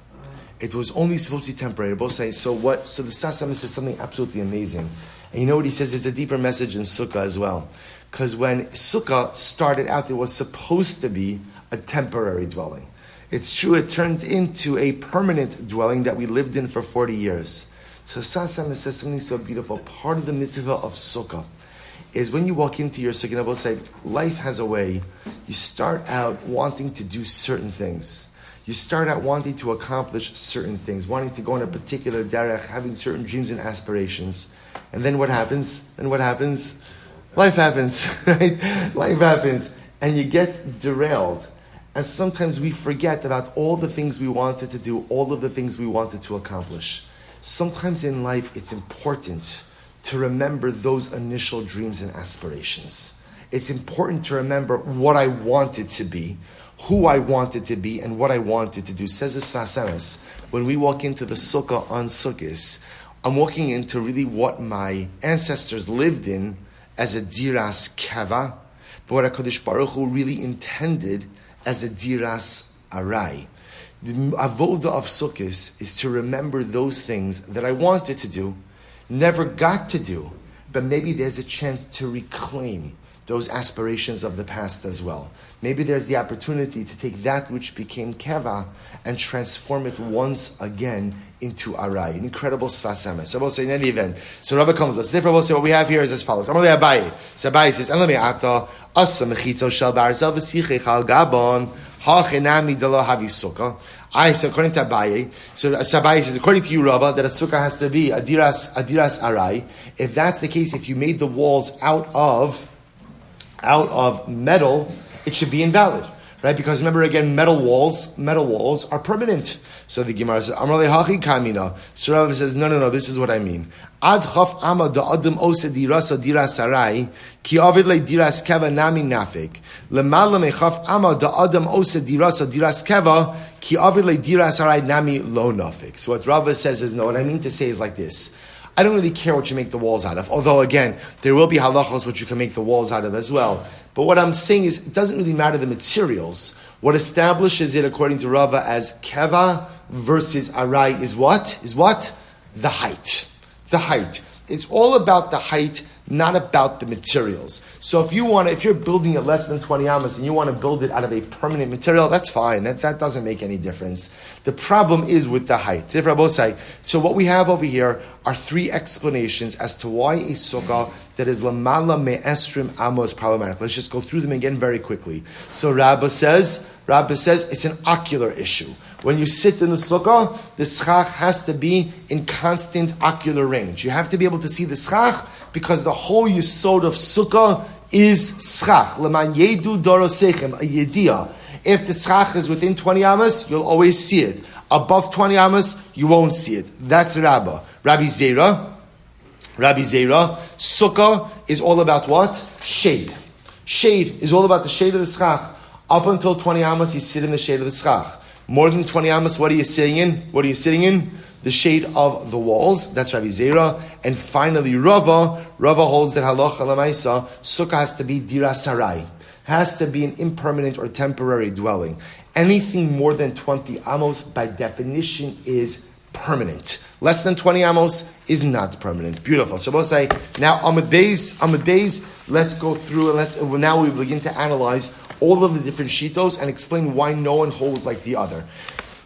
It was only supposed to be temporary. Both say, so what? So the Sfas Emes says something absolutely amazing. And you know what he says? There's a deeper message in Sukkah as well. Because when Sukkah started out, it was supposed to be a temporary dwelling. It's true, it turned into a permanent dwelling that we lived in for 40 years. So Sfas Emes says something so beautiful. Part of the mitzvah of Sukkah is when you walk into your Sukkah, and I will say, life has a way. You start out wanting to do certain things. You start out wanting to accomplish certain things, wanting to go on a particular derech, having certain dreams and aspirations. And then what happens? Life happens, right? Life happens. And you get derailed. And sometimes we forget about all the things we wanted to do, all of the things we wanted to accomplish. Sometimes in life, it's important to remember those initial dreams and aspirations. It's important to remember what I wanted to be, who I wanted to be, and what I wanted to do. Says the Sfas Emes, when we walk into the Sukkah on Sukkos, I'm walking into really what my ancestors lived in as a diras keva, but what HaKadosh Baruch Hu really intended as a diras arai. The avoda of Sukkos is to remember those things that I wanted to do, never got to do, but maybe there's a chance to reclaim those aspirations of the past as well. Maybe there's the opportunity to take that which became keva and transform it once again into arai. An incredible Sfas Emes. So we'll say in any event. So Rava comes. Let's differ. We'll say what we have here is as follows. Amalei Abaye. So Abaye says, "And let me ata asa mechito shel barzel v'sichei chal gabon hachenami delo havi sukkah." So according to Abaye, so Abaye says, according to you, Rava, that a sukkah has to be a diras arai. If that's the case, if you made the walls out of metal, it should be invalid, right? Because remember again, metal walls are permanent. So the Gemara says, "Amrle hachi kamina." So Rav says, no, this is what I mean. Ad chaf ama da adam ose dirasa diras arai ki avid le diras keva nami nafik lemala me chaf ama da adam ose dirasa diras keva ki avid le diras arai nami lo nafik. So what Rav says is, no, what I mean to say is like this. I don't really care what you make the walls out of. Although, again, there will be halachos which you can make the walls out of as well. But what I'm saying is, it doesn't really matter the materials. What establishes it, according to Rava, as keva versus arai is what? The height. The height. It's all about the height, not about the materials. So if you're building it less than 20 amas and you want to build it out of a permanent material, that's fine. That doesn't make any difference. The problem is with the height. So what we have over here are three explanations as to why a sukkah that is lamala me'esrim amo is problematic. Let's just go through them again very quickly. So Rabba says it's an ocular issue. When you sit in the sukkah, the schach has to be in constant ocular range. You have to be able to see the schach because the whole yesod of sukkah is schach. Leman yedu dorosechem, a yediyah. If the schach is within 20 amas, you'll always see it. Above 20 amas, you won't see it. That's Rabba. Rabbi Zera, sukkah is all about what? Shade. Shade is all about the shade of the schach. Up until 20 amas, you sit in the shade of the schach. More than 20 amas, what are you sitting in? The shade of the walls. That's Rabbi Zera. And finally, Rava holds that halacha lemaisa, sukkah has to be diras arai. Has to be an impermanent or temporary dwelling. Anything more than 20 amos, by definition, is permanent. Less than 20 amos is not permanent. Beautiful. So we'll say, now Amud Beis, let's go through and now we begin to analyze all of the different shitos and explain why no one holds like the other.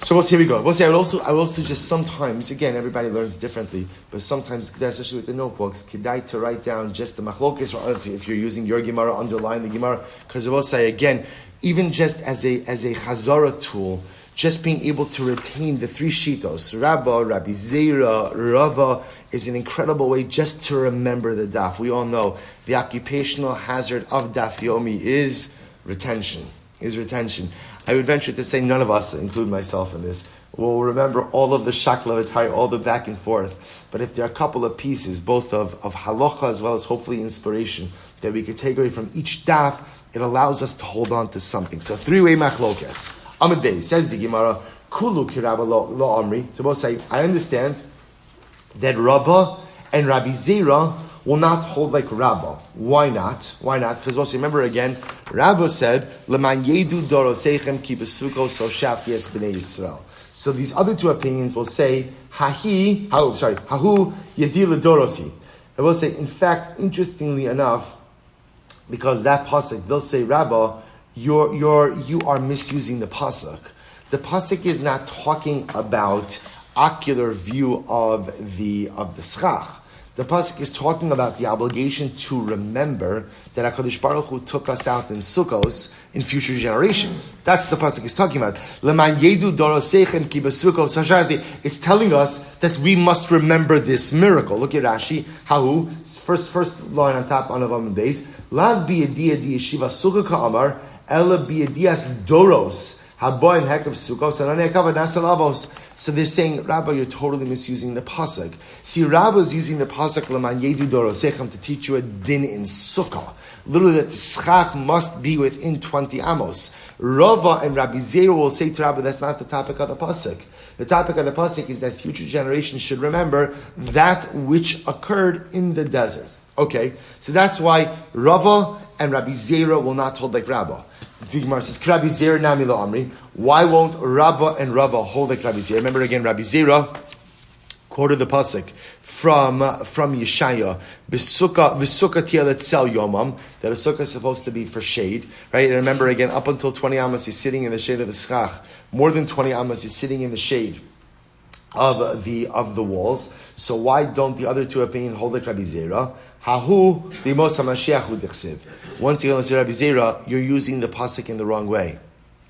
So here we go. We'll say I would also just sometimes, again, everybody learns differently, but sometimes, especially with the notebooks, kedai to write down just the machlokes, or if you're using your Gemara, underline the Gemara, because I will say again, even just as a chazara tool, just being able to retain the three shitos, Rabbi Zera, Rava, is an incredible way just to remember the daf. We all know the occupational hazard of Daf Yomi is retention. I would venture to say none of us, include myself in this, will remember all of the shakla, all the back and forth. But if there are a couple of pieces, both of halacha as well as hopefully inspiration, that we could take away from each daf, it allows us to hold on to something. So three-way machlokes. Amud Beis, says the Gemara, Kulu kiraba lo amri. So both say, I understand that Rava and Rabbi Zera will not hold like Rabba. Why not? Why not? Because also remember again, Rabba said, "Leman yedu doroseichem ki besukkos so shafti es bnei Yisrael." So these other two opinions will say, hahu yedil dorosi. I will say, in fact, interestingly enough, because that pasuk, they'll say, Rabba, you are misusing the pasuk. The pasuk is not talking about ocular view of the Succah. The pasuk is talking about the obligation to remember that HaKadosh Baruch Hu took us out in Sukkos in future generations. That's the pasuk is talking about. Leman yedu doroseichem ki besukkos hashati. It's telling us that we must remember this miracle. Look at Rashi. Hahu, first line on top on Avav Beis. Lav biyadi adi yeshiva sukkah ka'amar, ela biyadias doros. So they're saying, Rabbi, you're totally misusing the pasuk. See, Rabbi is using the pasuk Leman Yedu Dorosechem to teach you a din in Sukkah. Literally, that the Succah must be within 20 amos. Rava and Rabbi Zera will say to Rabbi, that's not the topic of the pasuk. The topic of the pasuk is that future generations should remember that which occurred in the desert. Okay, so that's why Rava and Rabbi Zera will not hold like Rabbi. The Gemara says, Rabbi Zera nami lo amri. Why won't Rabba and Rava hold like Rabbi Zera? Remember again, Rabbi Zera quoted the pasuk from Yeshaya, v'sukkah tiyel yomam, that a sukkah is supposed to be for shade, right? And remember again, up until 20 amos, he's sitting in the shade of the Succah. More than 20 amos, he's sitting in the shade of the walls. So why don't the other two opinions hold like Rabbi Zera? Hahu limos hamashiach hu dichsiv. Once again, let's say Rabbi Zera, you're using the pasuk in the wrong way.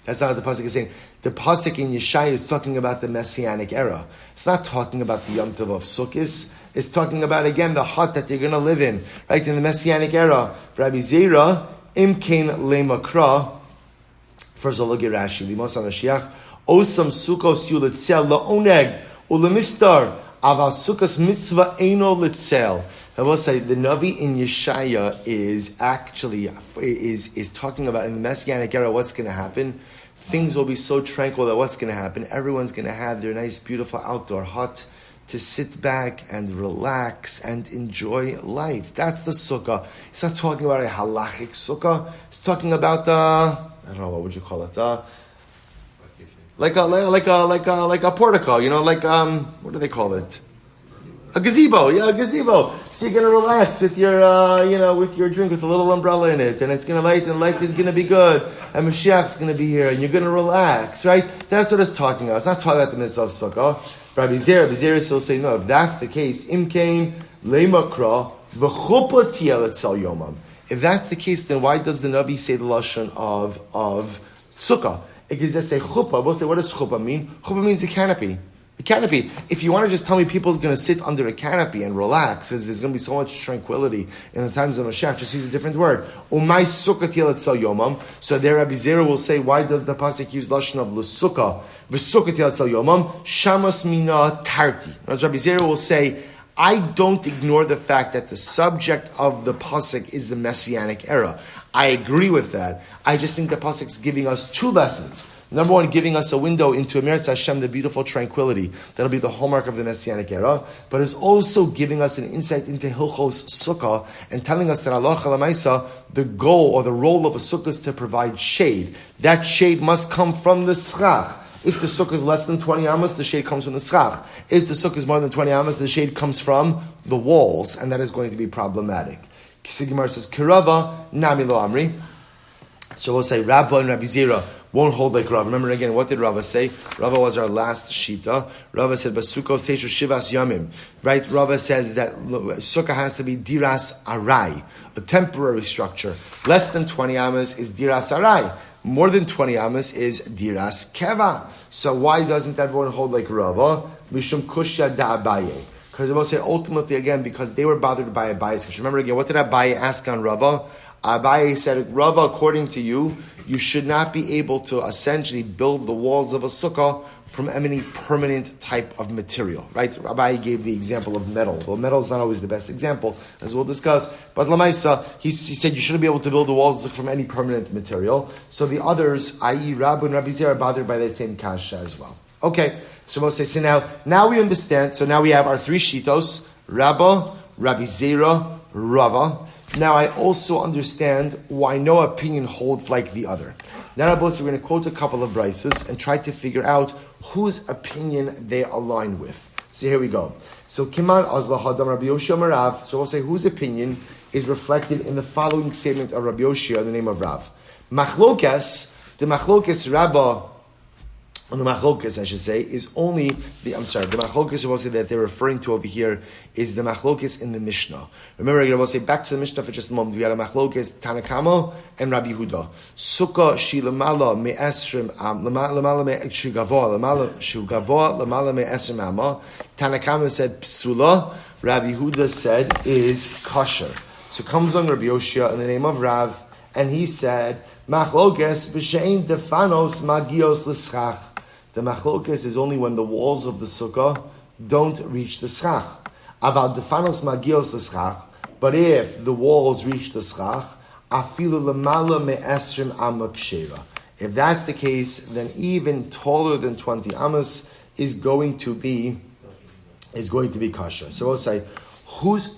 That's not what the pasuk is saying. The pasuk in Yeshaya is talking about the Messianic era. It's not talking about the Yom Tov of Sukkot. It's talking about, again, the hut that you're going to live in, right, in the Messianic era. For Rabbi Zera, imkein lemakra, first of all, look at Rashi, limos hamashiach, osam sukkos yulitzel la'oneg, ulamistar, aval sukkos mitzvah eino litzel. I will say the Navi in Yeshaya is actually is talking about in the Messianic era what's going to happen. Things will be so tranquil that what's going to happen? Everyone's going to have their nice, beautiful outdoor hut to sit back and relax and enjoy life. That's the sukkah. It's not talking about a halachic sukkah. It's talking about I don't know, what would you call it? Like a portico. You know, what do they call it? A gazebo, a gazebo. So you're gonna relax with your, with your drink with a little umbrella in it, and it's gonna light, and life is gonna be good, and Mashiach's gonna be here, and you're gonna relax, right? That's what it's talking about. It's not talking about the mitzvah of Sukkah. Rabbi Zera still saying, no, if that's the case, imkein leimakra v'chuppah tiyel etzel yomam. If that's the case, then why does the Navi say the lashon of Sukkah? It can just say chuppah. We'll say, what does chuppah mean? Chuppah means a canopy. A canopy. If you want to just tell me people are going to sit under a canopy and relax, because there's going to be so much tranquility in the times of Mashiach, just use a different word. Umay sukkah tiyel etzel yomam. So there Rabbi Zera will say, why does the pasuk use lashon of l'sukkah? V'sukkah tiyel etzel yomam. Shamas mina tarti. As Rabbi Zera will say, I don't ignore the fact that the subject of the pasuk is the Messianic era. I agree with that. I just think the pasuk is giving us two lessons. Number one, giving us a window into Emeretz Hashem, the beautiful tranquility. That'll be the hallmark of the Messianic era. But it's also giving us an insight into Hilchos Sukkah and telling us that Allah Chalamaisa, the goal or the role of a Sukkah is to provide shade. That shade must come from the Succah. If the Sukkah is less than 20 amos, the shade comes from the Succah. If the Sukkah is more than 20 amos, the shade comes from the walls, and that is going to be problematic. Gemara says, Kirava nami lo amri. So we'll say, Rabba and Rabbi Zera won't hold like Rav. Remember again, what did Rava say? Rava was our last shita. Rava said, "Basukos teishu shivas yamim." Right? Rava says that sukkah has to be diras arai, a temporary structure. Less than 20 amas is diras arai. More than 20 amas is diras keva. So why doesn't everyone hold like Rava? Mishum kushya da Abaye. Because they will say ultimately again because they were bothered by Abaye's question. Remember again, what did Abaye ask on Rava? Abaye said, Rava, according to you, you should not be able to essentially build the walls of a sukkah from any permanent type of material, right? Abaye gave the example of metal. Well, metal is not always the best example, as we'll discuss. But Lamaisa, he said you shouldn't be able to build the walls from any permanent material. So the others, i.e. Rabba and Rabbi Zera, are bothered by that same kasha as well. Okay, so we'll say, so now we understand. So now we have our three shitos, Rabba, Rabbi Zera, Rava. Now I also understand why no opinion holds like the other. Now we're going to quote a couple of brises and try to figure out whose opinion they align with. So here we go. So Kiman Azla Hadam Rabbi Yoshia Marav. So we'll say whose opinion is reflected in the following statement of Rabbi Yoshia in the name of Rav. Machlokas, the Machlokas Rabbah, on the Machlokas, I should say, is only the Machlokas Rabbi that they're referring to over here is the Machlokas in the Mishnah. Remember, I will say back to the Mishnah for just a moment. We had a Machlokas Tanakama and Rabbi Huda. Sukkah shilamala me'esrim lamala me'shugavoa lamala me'esrim amma. Tanakama said psula. Rabbi Huda said is kosher. So comes on Rabbi Yoshia in the name of Rav, and he said Machlokas b'shein defanos magios l'schach. The machlokas is only when the walls of the sukkah don't reach the schach. Aval defanos magios l'schach. But if the walls reach the schach, afilu lemala me'esrim amak sheva. If that's the case, then even taller than 20 amas is going to be kosher. So we'll say, who's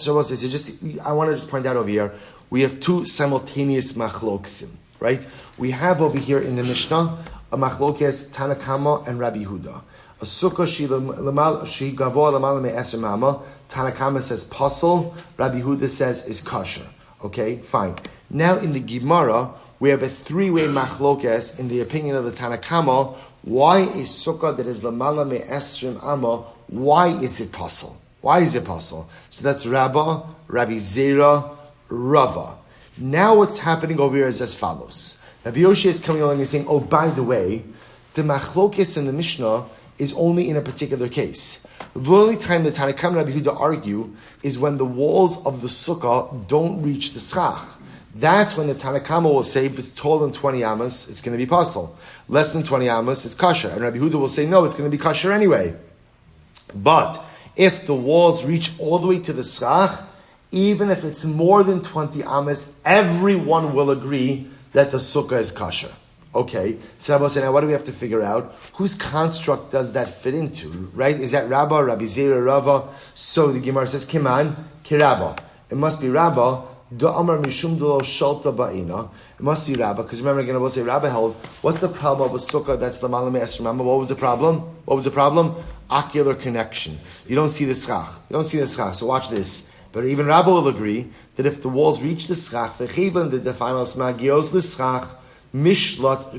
so we'll say, I want to just point out over here, we have two simultaneous machloksim, right? We have over here in the Mishnah a machlokes Tanakama and Rabbi Huda. A sukkah she gavoa lamala me'esrim amma. Tanakama says pasul. Rabbi Huda says is kosher. Okay, fine. Now in the Gemara we have a three-way machlokes in the opinion of the Tanakama. Why is sukkah that is lamala me'esrim amma? Why is it pasul? Why is it pasul? So that's Rabba, Rabbi Zera, Rava. Now what's happening over here is as follows. Rabbi Yoshia is coming along and saying, oh, by the way, the machlokes in the Mishnah is only in a particular case. The only time the Tanakhama and Rabbi Huda argue is when the walls of the sukkah don't reach the schach. That's when the Tanakhama will say, if it's taller than 20 amas, it's going to be pasul. Less than 20 amas, it's kosher. And Rabbi Huda will say, no, it's going to be kosher anyway. But if the walls reach all the way to the schach, even if it's more than 20 amas, everyone will agree that the sukkah is kosher. Okay, so Rabbi said, now what do we have to figure out? Whose construct does that fit into, right? Is that Rabba, Rabbi Zera, Rava? So the Gemara says, Kiman, Kirabba. It must be Rabba, Da'amar Mishum Dolo Shalta Ba'ina. It must be Rabba, because remember again, I will say, Rabba held, what's the problem of a sukkah that's the Malame Esramama? What was the problem? Ocular connection. You don't see the schach. So watch this. But even Rabba will agree that if the walls reach the schach, the chivan, the defanos magios, the schach, mishlat,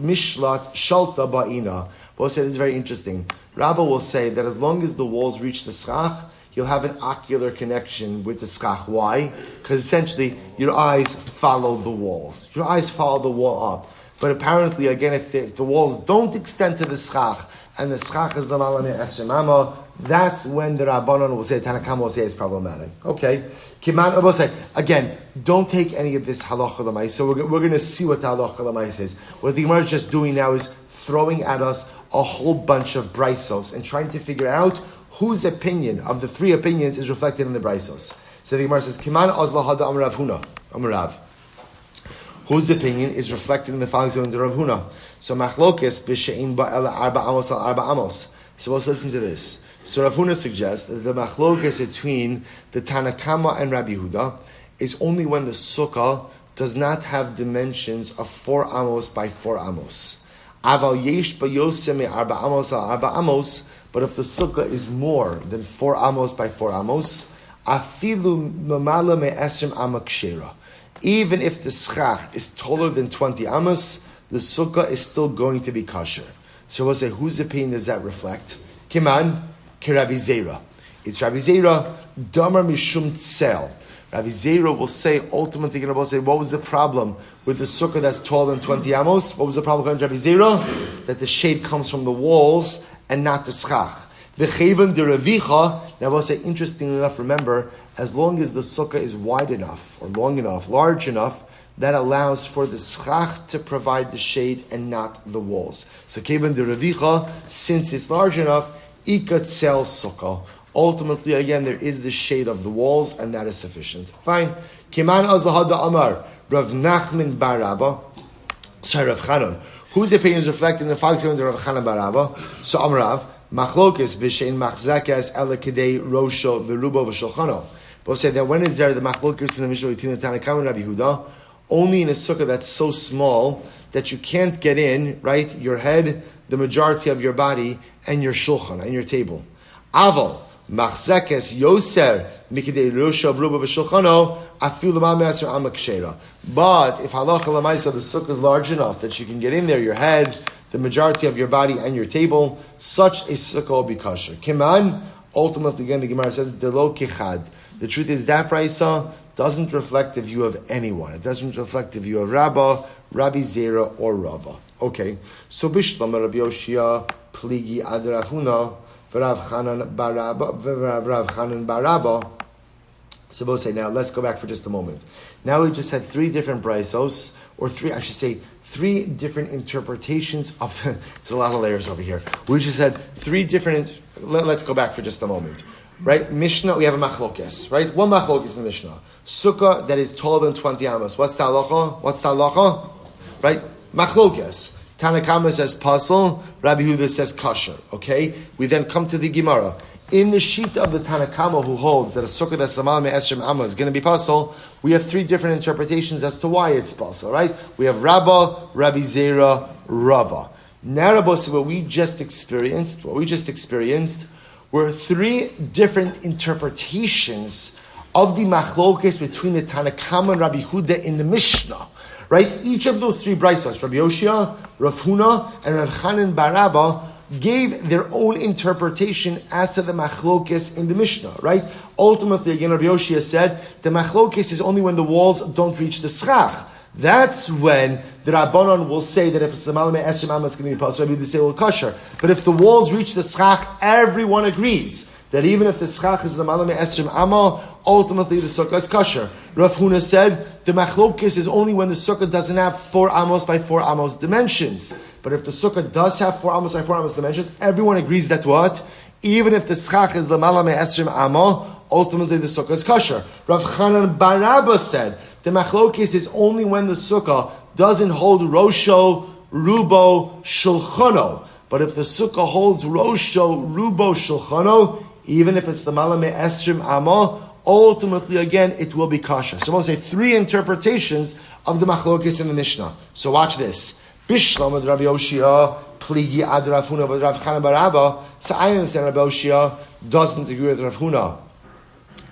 shalta ba'ina. Both say this is very interesting. Rabba will say that as long as the walls reach the schach, you'll have an ocular connection with the schach. Why? Because essentially, your eyes follow the walls. Your eyes follow the wall up. But apparently, again, if the walls don't extend to the schach, and the schach is the malame esremama, that's when the Rabbanon will say, Tanakama will say it's problematic. Okay. Kiman, I will say, again, don't take any of this halacha l'mais. So we're going to see what the halacha l'mais is. What the Gemara is just doing now is throwing at us a whole bunch of brisos and trying to figure out whose opinion of the three opinions is reflected in the brisos. So the Gemara says, Kiman azla hada amrav huna. Amrav. Whose opinion is reflected in the following statement of Rav Huna. So machlokes b'she'in ba'ela arba amos al arba amos. So let's listen to this. So Rav Huna suggests that the machlokes between the Tanakama and Rabbi Huda is only when the sukkah does not have dimensions of 4 amos by 4 amos. Aval yesh b'yosem me arba amos al arba amos. But if the sukkah is more than 4 amos by 4 amos, afilu mamala me esrim amak shera. Even if the schach is taller than 20 amas, the sukkah is still going to be kosher. So we'll say, whose opinion does that reflect? Kiman, ki Rabbi Zera. It's Rabbi Zera, damar mishum tsel. Rabbi Zera will say, ultimately, will say, what was the problem with the sukkah that's taller than 20 amos? What was the problem with Rabbi Zera? That the shade comes from the walls and not the schach. The chevan de revicha. Now we'll say, interestingly enough, remember, as long as the sukkah is wide enough, or long enough, large enough, that allows for the schach to provide the shade and not the walls. So kevan de revicha, since it's large enough, ikatzel sukkah. Ultimately, again, there is the shade of the walls, and that is sufficient. Fine. Kiman azahada amar, Rav Nachman bar Rabba, sorry, Rav Chanan. Whose opinion is reflected in the following statement of Rav Chanan bar Rabba? So Amrav, machlokes b'shein machzakas ela kedei rosho v'rubo v'shulchano. We'll say that when is there the machlokes in the Mishnah between the Tanakh and Rabbi Yehuda? Only in a sukkah that's so small that you can't get in, right? Your head, the majority of your body, and your shulchan, and your table. Aval, machzekes yoser, mikidei roshav ruba v'shulchano, afilu ma'aser amakshera. But if halacha l'maisa, the sukkah is large enough that you can get in there, your head, the majority of your body, and your table, such a sukkah will be kosher. Kiman, ultimately again the Gemara says, delo kichad. The truth is that Raisa doesn't reflect the view of anyone. It doesn't reflect the view of Rabba, Rabbi Zera, or Rava. Okay, so Bishlam Rabbi Yoshia, Pligi Ad Rav Huna, V'Rav Chanan Barabba. So both say, now let's go back for just a moment. Now we just had three different Braisos, or three different interpretations of, there's a lot of layers over here. We just had three different, let's go back for just a moment. Right? Mishnah, we have a machlokes, right? One machlokes in the Mishnah. Sukkah that is taller than 20 amos. What's the halacha? Right? Machlokes. Tanakama says pasul, Rabbi Yehuda says kosher. Okay? We then come to the Gemara. In the sheet of the Tanakama who holds that a sukkah that's lamal me'esrim amos is going to be pasul, we have three different interpretations as to why it's pasul, right? We have Rabba, Rabbi Zera, Rava. Now, Rabbi, what we just experienced were three different interpretations of the machlokes between the Tanakama and Rabbi Yehuda in the Mishnah. Right? Each of those three braysos, Rabbi Yoshia, Rav Huna, and Rav Chanan Barabba, gave their own interpretation as to the machlokes in the Mishnah. Right? Ultimately, again, Rabbi Yoshia said the machlokes is only when the walls don't reach the schach. That's when the Rabbanon will say that if it's the Malame Esrim Amma, it's going to be possible. Rabbi Yehuda say, well, kosher. But if the walls reach the schach, everyone agrees that even if the schach is the Malame Esrim Amma, ultimately the sukkah is kosher. Rav Huna said the machlokes is only when the sukkah doesn't have 4 amos by 4 amos dimensions. But if the sukkah does have 4 amos by 4 amos dimensions, everyone agrees that what? Even if the schach is the Malame Esrim Amma, ultimately the sukkah is kosher. Rav Chanan Barabba said the machlokes is only when the sukkah doesn't hold rosho, rubo, shulchano. But if the sukkah holds rosho, rubo, shulchano, even if it's the malame esrim amma, ultimately again it will be kosher. So we'll say three interpretations of the machlokes in the Mishnah. So watch this. Bishlam with Rabbi Yoshia, pligi ad Rav Huna with Rav Chanan Barabba. So I understand Rabbi Yoshia doesn't agree with Rav Huna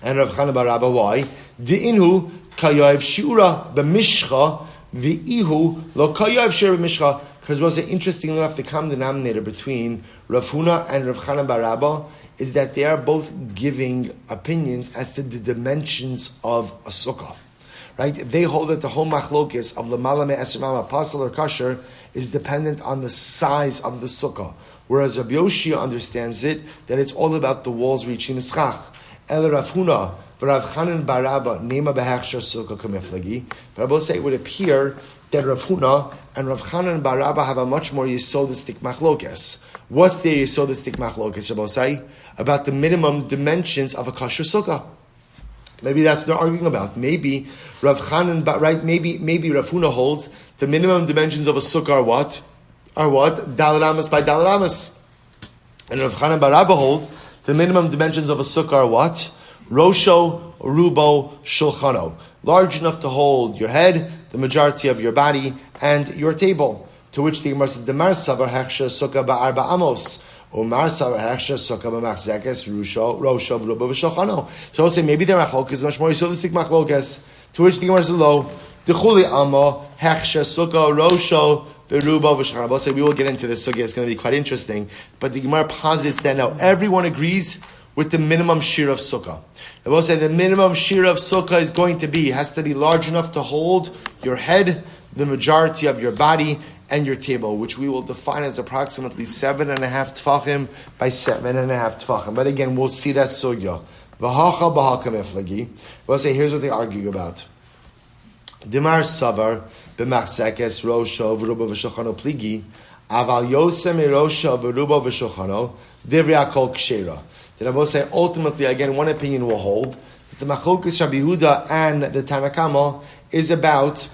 and Rav Chanan Barabba. Why? Di'inhu kayav shiura b'mishcha v'ihu lo kayav shiura b'mishcha. Because we'll say, interestingly enough, the common denominator between Rav Huna and Rav Chanan Barabba is that they are both giving opinions as to the dimensions of a sukkah. Right? They hold that the whole machlokes of l'mala me'esrim amma, pasul or kosher, is dependent on the size of the sukkah. Whereas Rabbi Yoshia understands it, that it's all about the walls reaching the schach. El Rav Huna, Rav Chanan Barabba, nema behechsher sukkah kamiflagi. But I will say it would appear that Rav Huna and Rav Chanan Barabba have a much more yesodistic machlokes. What's the yesodistic machlokes, Rabbi say? About the minimum dimensions of a kosher sukkah. Maybe that's what they're arguing about. Maybe Rav Chanan, right? Maybe Rav Huna holds the minimum dimensions of a sukkah are what? Dalet amas by dalet amas. And Rav Chanan Barabba holds the minimum dimensions of a sukkah are what? Rosho, rubo, shulchano. Large enough to hold your head, the majority of your body, and your table. To which the Gemara says, "Demar savar hechsha sukkah ba'arba amos, umar savar hechsha sukkah b'machzekes rosho, rubo, v'shulchano." So I'll say maybe their machlokes is much more yisodistic machlokes. To which the Gemara says, "Lo, dechuli amma hechsha sukkah rosho." I'll say we will get into this sugya. It's going to be quite interesting. But the Gemara posits that now everyone agrees with the minimum shear of sukkah. I will say the minimum shear of sukkah is going to be, has to be large enough to hold your head, the majority of your body, and your table, which we will define as approximately 7.5 tfachim by 7.5 tfachim. But again, we'll see that sugya. V'hacha b'haka meflagi. We'll say, here's what they argue about. Dimar savar b'machzekes rosho v'rubo v'shulchano pligi aval yosem rosho v'rubo v'shulchano divrei akol kshera. That I will say, ultimately, again, one opinion will hold that the machlokes Rabbi Yehuda and the Tanakama is about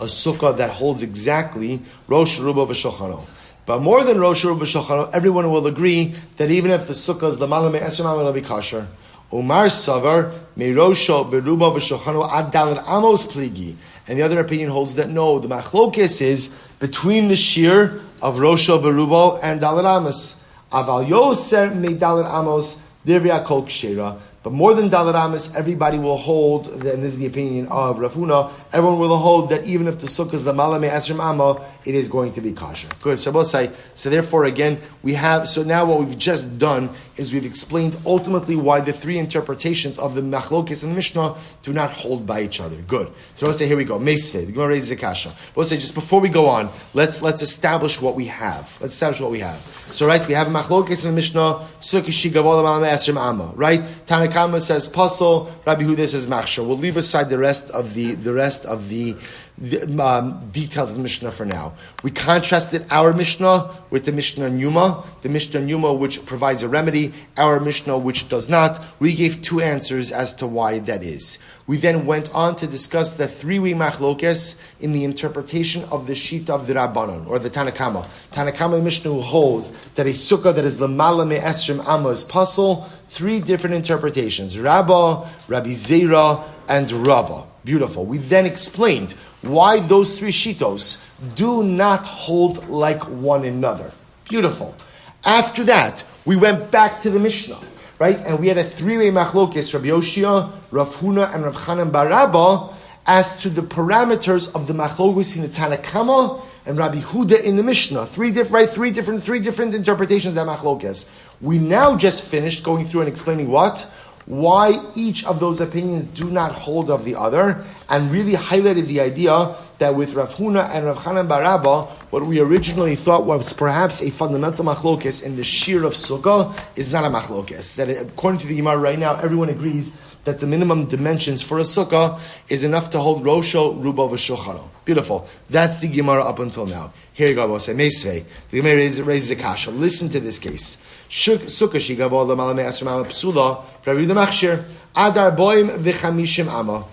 a sukkah that holds exactly Rosh Ruba v'Shulchano. But more than Rosh Ruba v'Shulchano, everyone will agree that even if the sukkah is l'mala me'esrim amma, it'll be kosher. Umar Savar, Meirosho, Beruba, V'Shochano, Ad Dalet Amos Pligi. And the other opinion holds that no, the machlokes is between the shear of Rosho, Verubo, and Dalet Amos. Aval Yoser, Me Dalet Amos, Dirvia Kol Kshera. But more than Dalet Amos, everybody will hold, and this is the opinion of Rav Huna, everyone will hold that even if the sukkah is Lamala Me'asrim Amma, it is going to be kosher. Good. So both say, so therefore again, so now what we've just done is we've explained ultimately why the three interpretations of the Machlokes and the Mishnah do not hold by each other. Good. So we'll say, here we go. Meisvei. The Gemara raises the kasha. We'll say, just before we go on, let's establish what we have. So right, we have Machlokes in the Mishnah, Sukkah Shigavol Lamala Me'asrim Amma. Right? Tanakama says Pasol, Rabbi Huda says Machshor. We'll leave aside the rest of the details of the Mishnah for now. We contrasted our Mishnah with the Mishnah Nyuma, the Mishnah Nyuma which provides a remedy, our Mishnah which does not. We gave two answers as to why that is. We then went on to discuss the three-way machlokes in the interpretation of the Shita of the Rabbanon, or the Tanakama. Tanakama Mishnah who holds that a sukkah that is Lamala Me'esrim Amma is Pasol. Three different interpretations, Rabba, Rabbi Zera, and Rava. Beautiful. We then explained why those three shitos do not hold like one another. Beautiful. After that, we went back to the Mishnah, right? And we had a three-way machlokes, Rabbi Yoshia, Rav Huna, and Rav Chanan bar Rabba, as to the parameters of the machlokes in the Tanakama and Rabbi Huda in the Mishnah. Three different interpretations of that machlokes. We now just finished going through and explaining why each of those opinions do not hold of the other, and really highlighted the idea that with Rav Huna and Rav Chanan bar Rabba, what we originally thought was perhaps a fundamental machlokes in the shear of Sukkah is not a machlokes. That according to the Gemara right now, everyone agrees that the minimum dimensions for a Sukkah is enough to hold Rosho, Rubo, V'Shochano. Beautiful. That's the Gemara up until now. Here you go, we'll say, Meisvei. The Gemara raises a kasha. Listen to this case. Sukkah shigavo lamala me'asrim amma psula, Rabbi Yehuda Machshir, adar boim v'chamishim amma.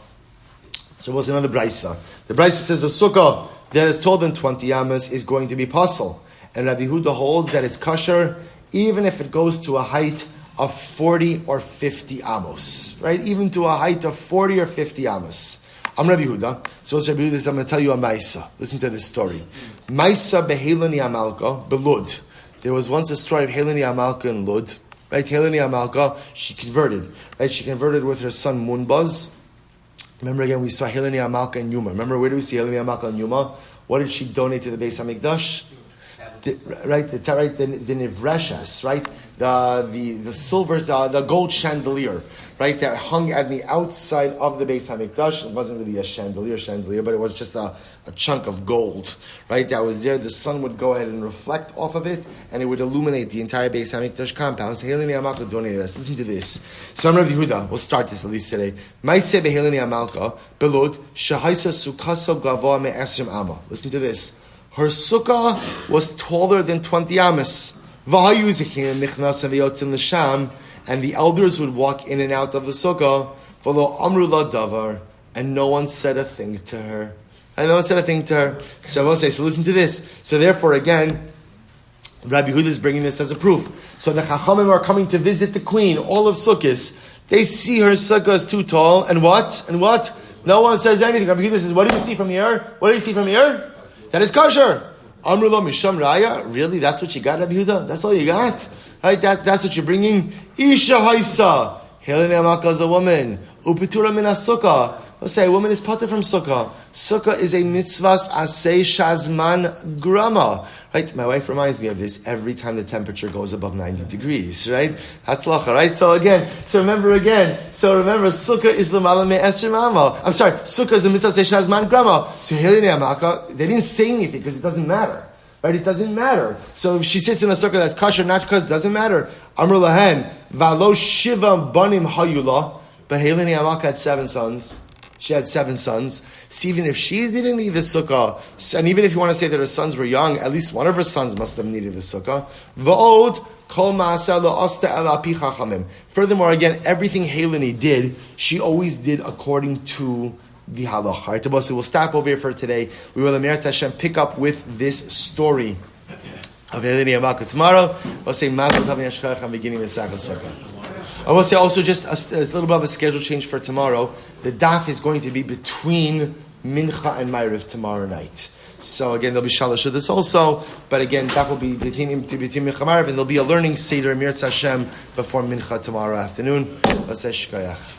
So what's another brisa? The brisa says a sukkah that is taller than 20 amas is going to be pasul. And Rabbi Yehuda holds that it's kosher even if it goes to a height of 40 or 50 amos. Right? Even to a height of 40 or 50 amos. I'm Rabbi Yehuda. So what's Rabbi Yehuda? I'm going to tell you a maisa. Listen to this story. Maisa behelani amalka belud. There was once a story of Heleni Amalka in Lud. Right? Heleni Amalka, she converted. Right? She converted with her son Munbaz. Remember again, we saw Heleni Amalka and Yuma. Remember, where do we see Heleni Amalka and Yuma? What did she donate to the Beis HaMikdash? The Nivreshas, right? The silver, the gold chandelier, right? That hung at the outside of the Beis HaMikdash. It wasn't really a chandelier, but it was just a chunk of gold, right? That was there. The sun would go ahead and reflect off of it, and it would illuminate the entire Beis HaMikdash compound. So Heleni Amalka donated this. Listen to this. So I'm Rabbi Yehuda. We'll start this at least today. Maiseh beHeleni Amalka belud shahaisa sukasa gavoa me'esrim amma. Listen to this. Her sukkah was taller than 20 amas. And the elders would walk in and out of the sukkah, and no one said a thing to her. So I will say, so listen to this. So therefore, again, Rabbi Yehuda is bringing this as a proof. So the Chachamim are coming to visit the queen, all of Sukkot. They see her sukkah is too tall, and what? No one says anything. Rabbi Yehuda says, what do you see from here? That is kosher. Amrullah Misham Raya. Really? That's what you got, Rabbi Yehuda? That's all you got? Right? That's what you're bringing? Isha Haisa. Heleni Amalka is a woman. Upitura min sukkah. Let's say a woman is pater from Sukkah. Sukkah is a mitzvahs asay shazman grama. Right? My wife reminds me of this every time the temperature goes above 90 degrees. Right? Hatzlacha. Right? So remember, Sukkah is l'mala me'esrim amma. I'm sorry, Sukkah is a mitzvah asay shazman grama. So Heleni Amalka, they didn't say anything because it doesn't matter. Right? It doesn't matter. So if she sits in a sukkah that's kosher, not kosher, it doesn't matter. Amr lahen, valo shiva banim hayula. But Heleni Amalka had 7 sons. She had 7 sons. So even if she didn't need the sukkah, and even if you want to say that her sons were young, at least one of her sons must have needed the sukkah. V'od kol ma'aseh lo asta el api chachamim. Furthermore, again, everything Heleni did, she always did according to the halacha. Right, so we'll stop over here for today. We will, Amirat Hashem, pick up with this story of Heleni Amalka tomorrow. We'll say Mazel Tov Yashchach and beginning with Sukkah. I will say also just a little bit of a schedule change for tomorrow. The daf is going to be between Mincha and Ma'ariv tomorrow night. So again, there'll be shalosh of this also, but again, that will be between Mincha and Ma'ariv, and there'll be a learning seder Mirz Hashem before Mincha tomorrow afternoon. Let's say shkayach.